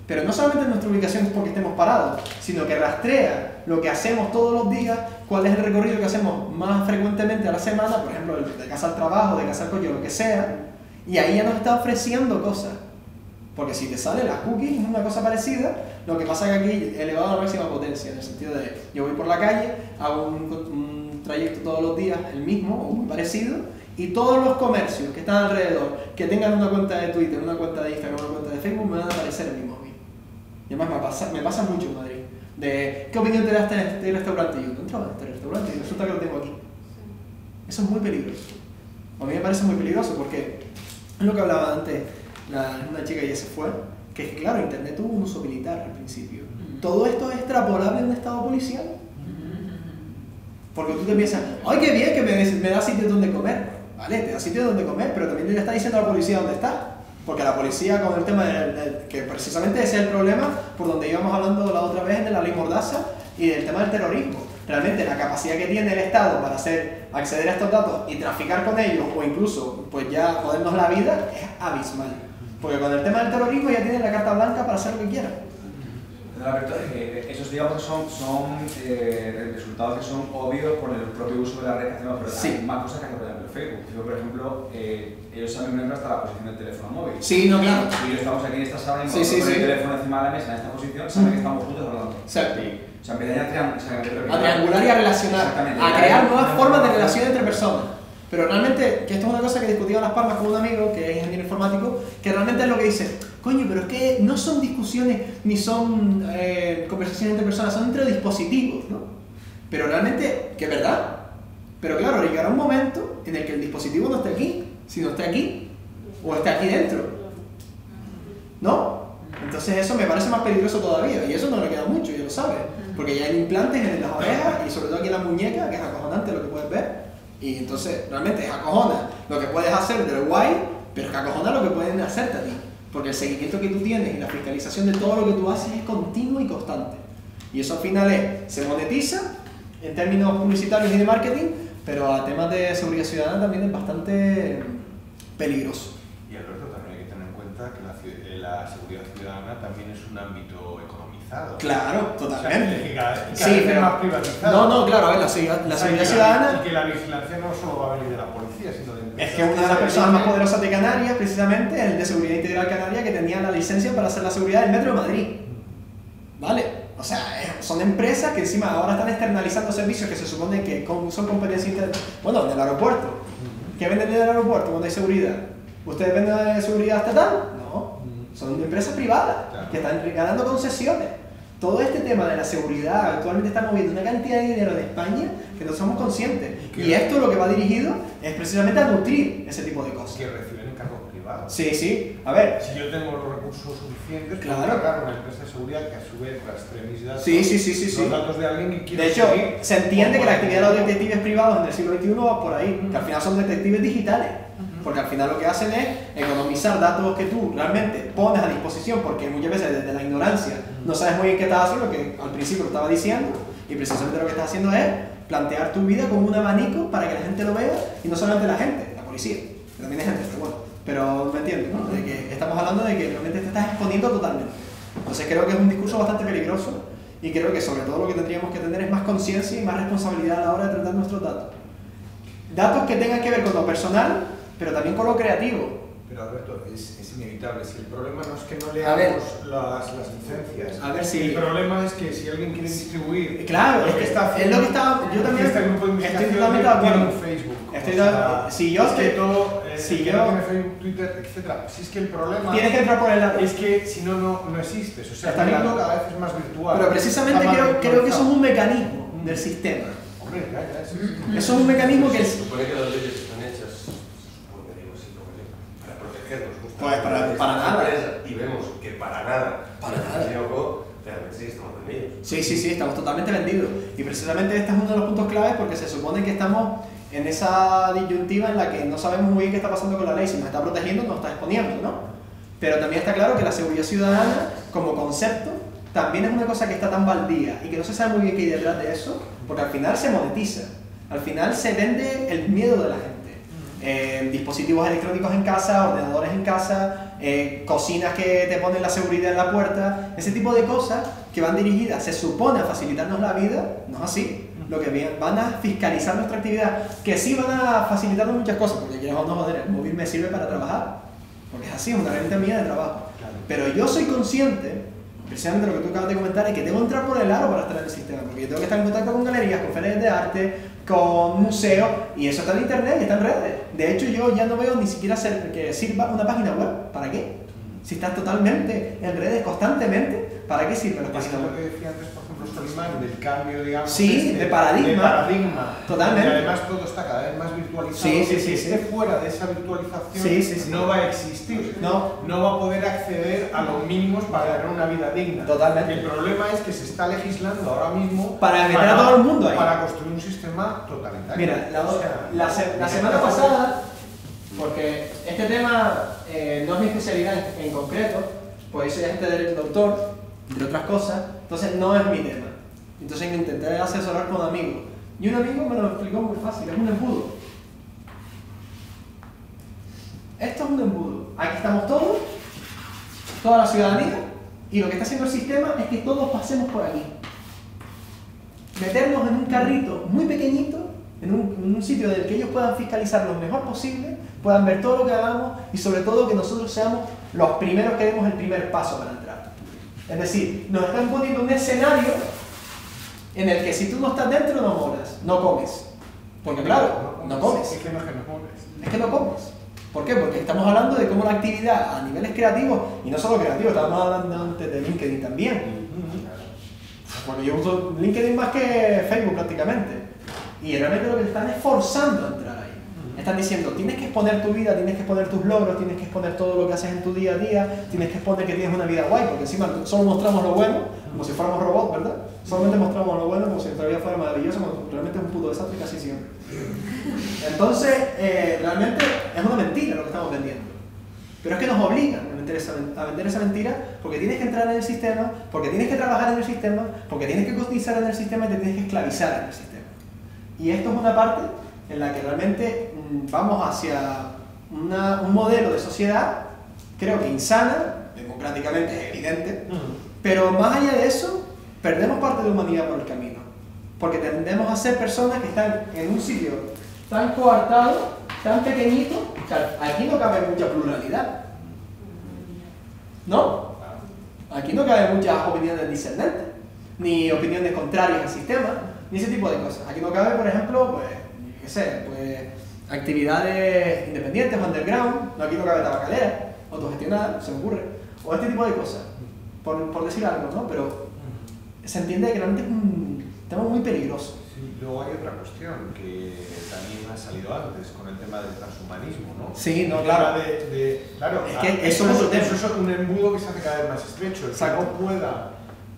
Pero no solamente en nuestra ubicación porque estemos parados, sino que rastrea lo que hacemos todos los días, cuál es el recorrido que hacemos más frecuentemente a la semana, por ejemplo, de casa al trabajo, de casa al coche, lo que sea, y ahí ya nos está ofreciendo cosas. Porque si te salen las cookies es una cosa parecida, lo que pasa es que aquí elevado a la máxima potencia, en el sentido de yo voy por la calle, hago un trayecto todos los días, el mismo o muy parecido, y todos los comercios que están alrededor, que tengan una cuenta de Twitter, una cuenta de Instagram, una cuenta de Facebook, me van a aparecer en mi móvil. Y además me pasa mucho en Madrid. De, ¿qué opinión te das de este restaurante? Y yo, no entraba en este restaurante y resulta que lo tengo aquí. Eso es muy peligroso. A mí me parece muy peligroso porque es lo que hablaba antes una chica ya se fue, que es que claro, Internet tuvo un uso militar al principio. Todo esto es extrapolable en un estado policial. Porque tú te piensas, ¡ay, qué bien que me da sitio donde comer! Vale, te da sitio donde comer, pero también le está diciendo a la policía dónde está. Porque la policía con el tema que precisamente ese es el problema por donde íbamos hablando la otra vez de la ley Mordaza y del tema del terrorismo. Realmente la capacidad que tiene el Estado para acceder a estos datos y traficar con ellos o incluso pues ya jodernos la vida es abismal. Porque con el tema del terrorismo ya tienen la carta blanca para hacer lo que quieran. Alberto, esos digamos son resultados que son obvios por el propio uso de la red que hacemos, pero sí. Hay más cosas que hacer, por ejemplo, Facebook. Por ejemplo, ellos saben, por ejemplo, hasta la posición del teléfono móvil. Sí, no, claro. Si yo estamos aquí en esta sala y sí, con el teléfono encima de la mesa en esta posición, saben que estamos juntos hablando. Exacto. O sea, empiezan a triangular y a relacionar, a crear nuevas formas de relación entre personas. Pero realmente, que esto es una cosa que discutía en Las Palmas con un amigo que es ingeniero informático, que realmente es lo que dice, coño, pero es que no son discusiones ni son conversaciones entre personas, son entre dispositivos, ¿no? Pero realmente, que es verdad. Pero claro, llegará un momento en el que el dispositivo no esté aquí, sino esté aquí, o esté aquí dentro, ¿no? Entonces eso me parece más peligroso todavía, y eso no le queda mucho, ya lo sabes, porque ya hay implantes en las orejas y sobre todo aquí en la muñeca, que es acojonante lo que puedes ver. Y entonces, realmente es acojona lo que puedes hacer del guay, pero es que acojona lo que pueden hacerte a ti. Porque el seguimiento que tú tienes y la fiscalización de todo lo que tú haces es continuo y constante. Y eso al final se monetiza en términos publicitarios y de marketing, pero a temas de seguridad ciudadana también es bastante peligroso. Y Alberto, también hay que tener en cuenta que la seguridad ciudadana también es un ámbito economizado. Claro, totalmente. O sea, que cada sí, vez pero más privatizado. No, claro, a ver, la seguridad ciudadana... Y que la vigilancia no solo va a venir de la policía, sino de empresas. Es que una de las personas más poderosas de Canarias, precisamente, es el de Seguridad Integral Canaria, que tenía la licencia para hacer la seguridad del Metro de Madrid. ¿Vale? O sea, son empresas que encima ahora están externalizando servicios que se supone que son competencia interna. Bueno, en el aeropuerto. ¿Qué venden en el aeropuerto cuando hay seguridad? ¿Ustedes venden de seguridad estatal? No. Son empresas privadas que están ganando concesiones. Todo este tema de la seguridad actualmente está moviendo una cantidad de dinero de España que no somos conscientes. Y esto lo que va dirigido es precisamente a nutrir ese tipo de cosas. Que reciben encargos privados. Sí, sí. A ver. Si yo tengo los recursos suficientes, claro, puedo pagar una empresa de seguridad que a su vez rastree mis datos, los datos de alguien que quiero. De hecho, seguir, se entiende que la actividad de los detectives privados en el siglo XXI va por ahí, que al final son detectives digitales. Porque al final lo que hacen es economizar datos que tú realmente pones a disposición, porque muchas veces desde la ignorancia no sabes muy bien qué estás haciendo, que al principio lo estaba diciendo, y precisamente lo que estás haciendo es plantear tu vida como un abanico para que la gente lo vea, y no solamente la gente, la policía, que también hay gente, pero bueno, pero me entiendes, ¿no? De que estamos hablando de que realmente te estás exponiendo totalmente. Entonces creo que es un discurso bastante peligroso, y creo que sobre todo lo que tendríamos que tener es más conciencia y más responsabilidad a la hora de tratar nuestros datos. Datos que tengan que ver con lo personal, pero también con lo creativo. Pero Alberto, es inevitable. Si el problema no es que no leamos las licencias, a ver, si el problema es que si alguien quiere distribuir, claro, es que está haciendo, es lo que está, yo también este grupo de investigación estoy totalmente de acuerdo. Tiene un Facebook, si yo tiene Facebook, Twitter, etcétera. Si es que el problema tienes que entrar por el lado, es que si no existes. O sea, está claro, cada vez es más virtual. Pero precisamente creo que eso es un mecanismo del sistema. Hombre, eso es un mecanismo que se supone que las leyes están hechas, para protegernos. Pues para nada. Y vemos que para nada. Realmente sí estamos vendidos. Sí, estamos totalmente vendidos. Y precisamente este es uno de los puntos claves porque se supone que estamos en esa disyuntiva en la que no sabemos muy bien qué está pasando con la ley, si nos está protegiendo o nos está exponiendo, ¿no? Pero también está claro que la seguridad ciudadana, como concepto, también es una cosa que está tan baldía y que no se sabe muy bien qué hay detrás de eso, porque al final se monetiza. Al final se vende el miedo de la gente. Dispositivos electrónicos en casa, ordenadores en casa, cocinas que te ponen la seguridad en la puerta, ese tipo de cosas que van dirigidas, se supone, a facilitarnos la vida, no es así. Lo que van a fiscalizar nuestra actividad, que sí van a facilitarnos muchas cosas, porque quieres o no, joder, el móvil me sirve para trabajar, porque es así, es una herramienta mía de trabajo. Pero yo soy consciente, precisamente lo que tú acabas de comentar, es que tengo que entrar por el aro para estar en el sistema, porque yo tengo que estar en contacto con galerías, con ferias de arte, con museos, y eso está en internet y está en redes. De hecho, yo ya no veo ni siquiera que sirva una página web. ¿Para qué? Si estás totalmente en redes constantemente, ¿para qué sirven las páginas web? Es lo que decía antes, por ejemplo, Solimán, del cambio, digamos, sí, de paradigma. De paradigma. Totalmente. Y además todo está cada vez más virtualizado. Sí, sí, que sí, esté sí. fuera de esa virtualización no va a existir. No va a poder acceder a los mínimos para tener una vida digna. Totalmente. El problema es que se está legislando ahora mismo para meter a todo el mundo ahí. Para construir un sistema totalitario. Mira, la semana pasada, porque este tema no es mi especialidad en concreto, pues soy agente de derecho doctor, entre otras cosas, entonces no es mi tema. Entonces intenté asesorar con un amigo. Y un amigo me lo explicó muy fácil, es un embudo. Esto es un embudo. Aquí estamos todos, toda la ciudadanía, y lo que está haciendo el sistema es que todos pasemos por aquí. Meternos en un carrito muy pequeñito, en un sitio del que ellos puedan fiscalizar lo mejor posible, puedan ver todo lo que hagamos y sobre todo que nosotros seamos los primeros que demos el primer paso para entrar. Es decir, nos están poniendo un escenario en el que si tú no estás dentro no moras, no comes. Porque claro, no comes. Es que no comes. Es que no comes. ¿Por qué? Porque estamos hablando de cómo la actividad a niveles creativos, y no solo creativos, estábamos hablando antes de LinkedIn también. Porque yo uso LinkedIn más que Facebook prácticamente. Y realmente lo que te están es forzando a entrar ahí. Están diciendo, tienes que exponer tu vida, tienes que exponer tus logros, tienes que exponer todo lo que haces en tu día a día, tienes que exponer que tienes una vida guay, porque encima solo mostramos lo bueno, como si fuéramos robots, ¿verdad? Solamente mostramos lo bueno como si nuestra vida fuera maravillosa, cuando realmente es un puto desastre casi siempre. Entonces, realmente es una mentira lo que estamos vendiendo. Pero es que nos obligan a vender esa mentira porque tienes que entrar en el sistema, porque tienes que trabajar en el sistema, porque tienes que cotizar en el sistema y te tienes que esclavizar en el sistema. Y esto es una parte en la que realmente vamos hacia un modelo de sociedad, creo que insana, democráticamente es evidente, pero más allá de eso, perdemos parte de humanidad por el camino. Porque tendemos a ser personas que están en un sitio tan coartado, tan pequeñito, que aquí no cabe mucha pluralidad. ¿No? Aquí no cabe muchas opiniones discernentes, ni opiniones contrarias al sistema, ni ese tipo de cosas. Aquí no cabe, por ejemplo, pues, qué sé, pues, actividades independientes, underground, aquí no cabe tabacalera, autogestionada, se me ocurre, o este tipo de cosas, por decir algo, ¿no? Pero se entiende que realmente es un tema muy peligroso. Sí, luego hay otra cuestión que también ha salido antes con el tema del transhumanismo, ¿no? Sí, no, claro. Claro, es que eso es un embudo que se hace cada vez más estrecho, el que no pueda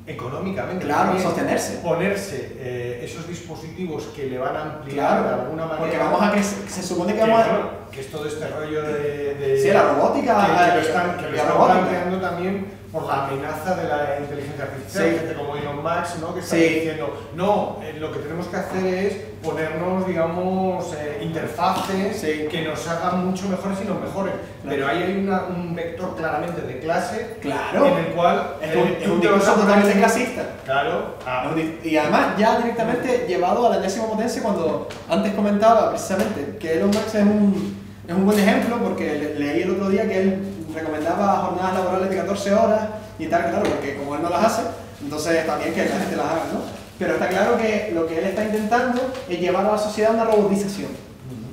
económicamente sostenerse, ponerse esos dispositivos que le van a ampliar de alguna manera, porque vamos a que se supone que vamos a que es todo este rollo de sí, la robótica que lo están planteando también por la amenaza de la inteligencia artificial, gente como Elon Musk, ¿no? Que está diciendo, no, lo que tenemos que hacer es ponernos, digamos, interfaces que nos hagan mucho mejores y nos mejoren. Pero ahí hay un vector claramente de clase, en el cual es un discurso totalmente clasista. Claro. Y además ya directamente llevado a la enésima potencia, cuando antes comentaba precisamente que Elon Musk es un buen ejemplo, porque leí el otro día que él recomendaba jornadas laborales de 14 horas y tal, claro, porque como él no las hace, entonces está bien que la gente las haga, ¿no? Pero está claro que lo que él está intentando es llevar a la sociedad a una robotización.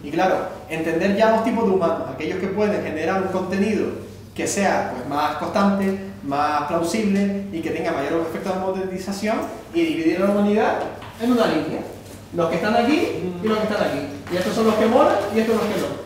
Y claro, entender ya los tipos de humanos, aquellos que pueden generar un contenido que sea pues, más constante, más plausible y que tenga mayor efecto de monetización, y dividir a la humanidad en una línea. Los que están aquí y los que están aquí. Y estos son los que molan y estos los que no.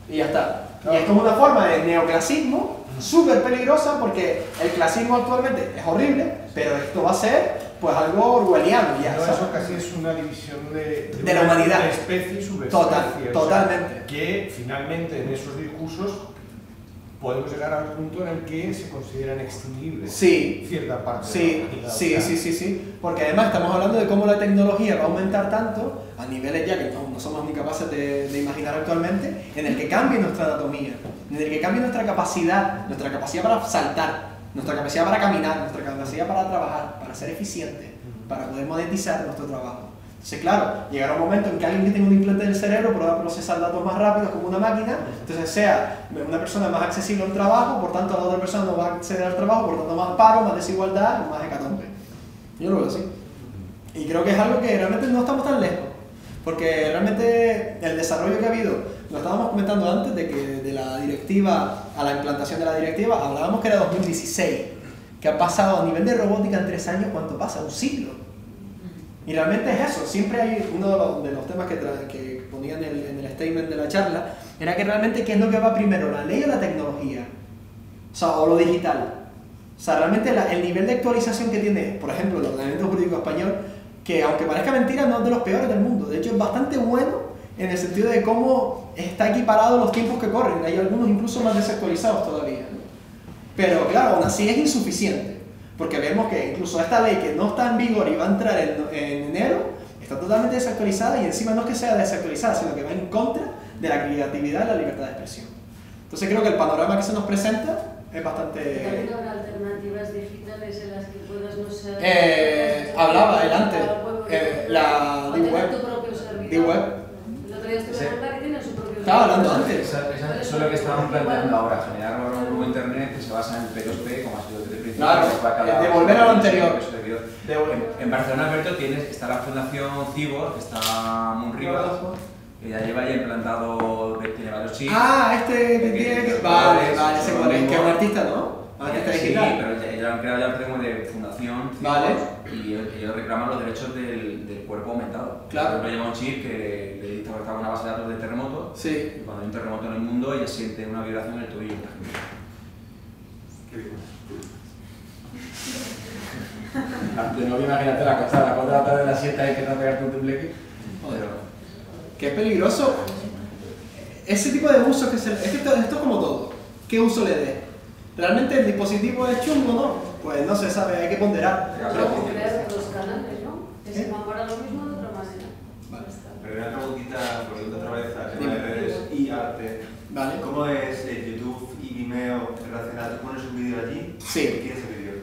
Y ya está. Y esto es una forma de neoclasismo súper peligrosa, porque el clasismo actualmente es horrible, pero esto va a ser pues algo orwelliano ya. No, eso casi es una división de la humanidad. De especie y subespecie. Totalmente. O sea, que finalmente en esos discursos podemos llegar al punto en el que se consideran extinguibles cierta parte de la humanidad. Sí, porque además estamos hablando de cómo la tecnología va a aumentar tanto a niveles ya que no somos ni capaces de imaginar actualmente, en el que cambie nuestra anatomía, en el que cambie nuestra capacidad para saltar, nuestra capacidad para caminar, nuestra capacidad para trabajar, para ser eficientes, para poder monetizar nuestro trabajo. Entonces, claro, llegará un momento en que alguien que tenga un implante del cerebro pueda procesar datos más rápidos como una máquina, entonces sea una persona más accesible al trabajo, por tanto la otra persona no va a acceder al trabajo, por tanto más paro, más desigualdad, más hecatombe. Yo lo veo así. Y creo que es algo que realmente no estamos tan lejos, porque realmente el desarrollo que ha habido, lo estábamos comentando antes, de que de la directiva a la implantación de la directiva, hablábamos que era 2016, que ha pasado a nivel de robótica en 3 años, ¿cuánto pasa? Un siglo. Y realmente es eso, siempre hay uno de los temas que ponían en el statement de la charla, era que realmente ¿qué es lo que va primero, la ley o la tecnología? O sea, o lo digital. O sea, realmente el nivel de actualización que tiene, por ejemplo, el ordenamiento jurídico español, que aunque parezca mentira, no es de los peores del mundo, de hecho es bastante bueno en el sentido de cómo está equiparado los tiempos que corren, hay algunos incluso más desactualizados todavía, ¿no? Pero claro, aún así es insuficiente. Porque vemos que incluso esta ley que no está en vigor y va a entrar en enero, está totalmente desactualizada y encima no es que sea desactualizada, sino que va en contra de la creatividad y la libertad de expresión. Entonces creo que el panorama que se nos presenta es bastante... ¿También habrá alternativas digitales en las que puedas no ser... hablaba él antes, la D-Web. Tu propio servidor. D-Web. El otro día estuve en que tiene su propio servidor. Estaba hablando antes. Eso es lo que estamos planteando ahora, generar un grupo internet que se basa en P2P, como ha sido el principio. Claro, devolver a lo anterior. En Barcelona, Alberto, está la Fundación Cibor, que está muy arriba, que ya lleva implantado, tiene varios chips. Ah, este que tiene... Vale, ese cual es, que es un artista, ¿no? Artista digital. Sí, pero ya lo han creado ya como de Fundación Cibor, vale. Y ellos reclaman los derechos del cuerpo aumentado. Claro. Por ejemplo, lleva un chip que le dicta una base de datos de terremoto, y cuando hay un terremoto en el mundo ella siente una vibración en el tobillo. Qué bien. De nuevo, imagínate la cosa, la 4 de la tarde de la siesta y que no pegarte un tembleque. Qué peligroso. Ese tipo de uso que se... Es que esto es como todo. ¿Qué uso le dé? ¿Realmente el dispositivo es chungo o no? Pues no se sabe, hay que ponderar. Crear los canales, ¿no? Que se para lo mismo de otra manera. Vale. Pero una preguntita, volviendo otra vez al tema de redes y arte. Vale. ¿Cómo es YouTube y Vimeo relacionado? ¿Tú pones un vídeo allí? Sí. ¿De quién es el vídeo?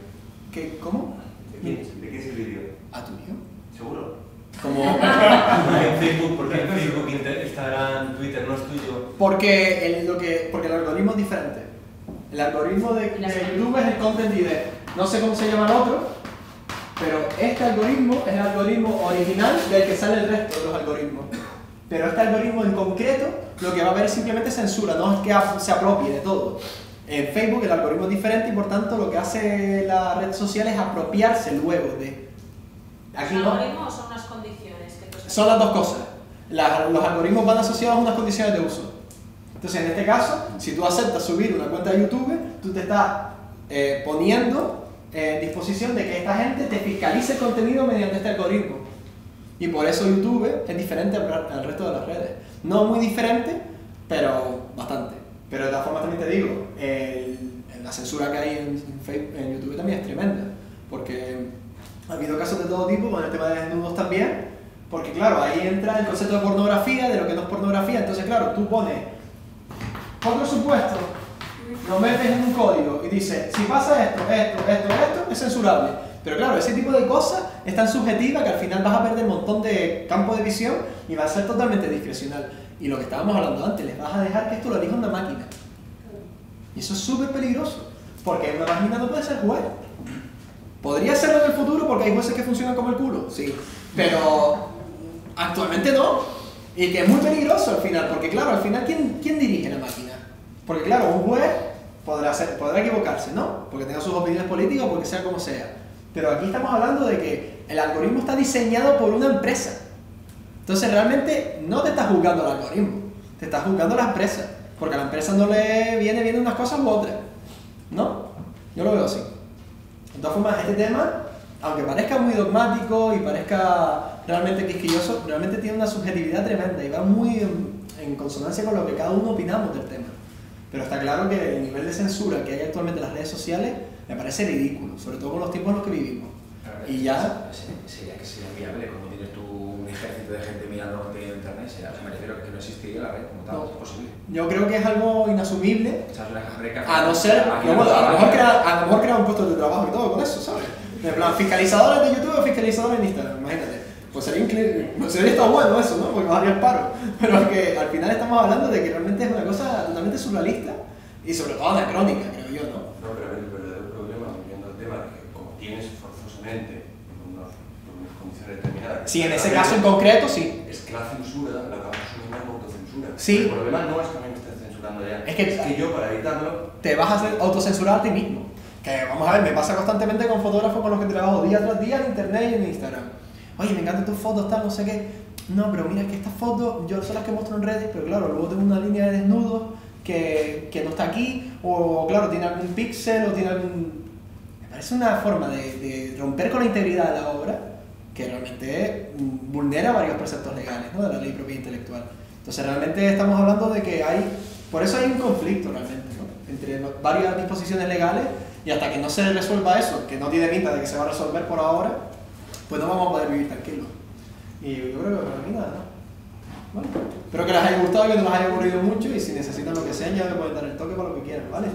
¿Qué? ¿Cómo? ¿De quién es el vídeo? ¿A tu mío? ¿Seguro? Como... en Facebook, porque en Facebook, Instagram, Twitter no es tuyo. Porque el algoritmo es diferente. El algoritmo de YouTube es el Content ID. No sé cómo se llama el otro, pero este algoritmo es el algoritmo original del que sale el resto de los algoritmos. Pero este algoritmo en concreto lo que va a haber es simplemente censura, no es que se apropie de todo. En Facebook el algoritmo es diferente y por tanto lo que hace la red social es apropiarse luego de... Aquí ¿los algoritmos son unas condiciones? Son las dos cosas. Los algoritmos van asociados a unas condiciones de uso. Entonces en este caso, si tú aceptas subir una cuenta de YouTube, tú te estás poniendo en disposición de que esta gente te fiscalice el contenido mediante este algoritmo. Y por eso YouTube es diferente al resto de las redes. No muy diferente, pero bastante. Pero de todas formas también te digo, la censura que hay en YouTube también es tremenda. Porque ha habido casos de todo tipo, con el tema de desnudos también. Porque claro, ahí entra el concepto de pornografía, de lo que no es pornografía. Entonces claro, tú pones otro supuesto, lo metes en un código y dices, si pasa esto, es censurable. Pero claro, ese tipo de cosas es tan subjetiva que al final vas a perder un montón de campo de visión y va a ser totalmente discrecional. Y lo que estábamos hablando antes, les vas a dejar que esto lo elija una máquina. Y eso es súper peligroso, porque una máquina no puede ser juez. Podría serlo en el futuro porque hay jueces que funcionan como el culo, sí. Pero actualmente no. Y que es muy peligroso al final, porque claro, al final, ¿quién dirige la máquina? Porque claro, un juez podrá equivocarse, ¿no? Porque tenga sus opiniones políticas o porque sea como sea. Pero aquí estamos hablando de que el algoritmo está diseñado por una empresa. Entonces realmente no te estás juzgando al algoritmo, te estás juzgando a la empresa. Porque a la empresa no le viene bien unas cosas u otras, ¿no? Yo lo veo así. De todas formas, este tema, aunque parezca muy dogmático y parezca realmente quisquilloso, realmente tiene una subjetividad tremenda y va muy en consonancia con lo que cada uno opinamos del tema. Pero está claro que el nivel de censura que hay actualmente en las redes sociales me parece ridículo, sobre todo con los tiempos en los que vivimos. Y ya... Sería que sería viable, como tienes tú un ejército de gente mirando contenido en internet, me refiero que no existiría la red como tal, es posible. Yo creo que es algo inasumible, a no ser, a lo mejor crear un puesto de trabajo y todo con eso, ¿sabes? En plan, fiscalizadores de YouTube o fiscalizadores en Instagram, imagínate. Pues sería estado bueno eso, ¿no? Porque bajaría el paro. Pero es que al final estamos hablando de que realmente es una cosa totalmente surrealista y sobre todo anacrónica, creo yo, ¿no? No, pero el verdadero problema, volviendo al tema, de que como tienes forzosamente unas condiciones determinadas... Sí, en ese caso en concreto, sí. Es que la censura la acabas asumiendo como autocensura. Sí. El problema no es que me estés censurando ya. Es que yo, para evitarlo... Te vas a hacer autocensurar a ti mismo. Que vamos a ver, me pasa constantemente con fotógrafos con los que trabajo día tras día en internet y en Instagram. Oye, me encantan tus fotos, tal, no sé qué. No, pero mira que estas fotos yo son las que muestro en redes, pero claro, luego tengo una línea de desnudos que no está aquí, o claro, tiene algún píxel, o tiene algún... Me parece una forma de romper con la integridad de la obra que realmente vulnera varios preceptos legales, ¿no? De la ley de propiedad intelectual. Entonces realmente estamos hablando de que hay... Por eso hay un conflicto realmente, ¿no? Entre varias disposiciones legales, y hasta que no se resuelva eso, que no tiene pinta de que se va a resolver por ahora, pues no vamos a poder vivir tranquilos. Y yo creo que para mí nada, ¿no? Bueno, espero que les haya gustado, que no les haya aburrido mucho, y si necesitan lo que sea ya me pueden dar el toque para lo que quieran, ¿vale?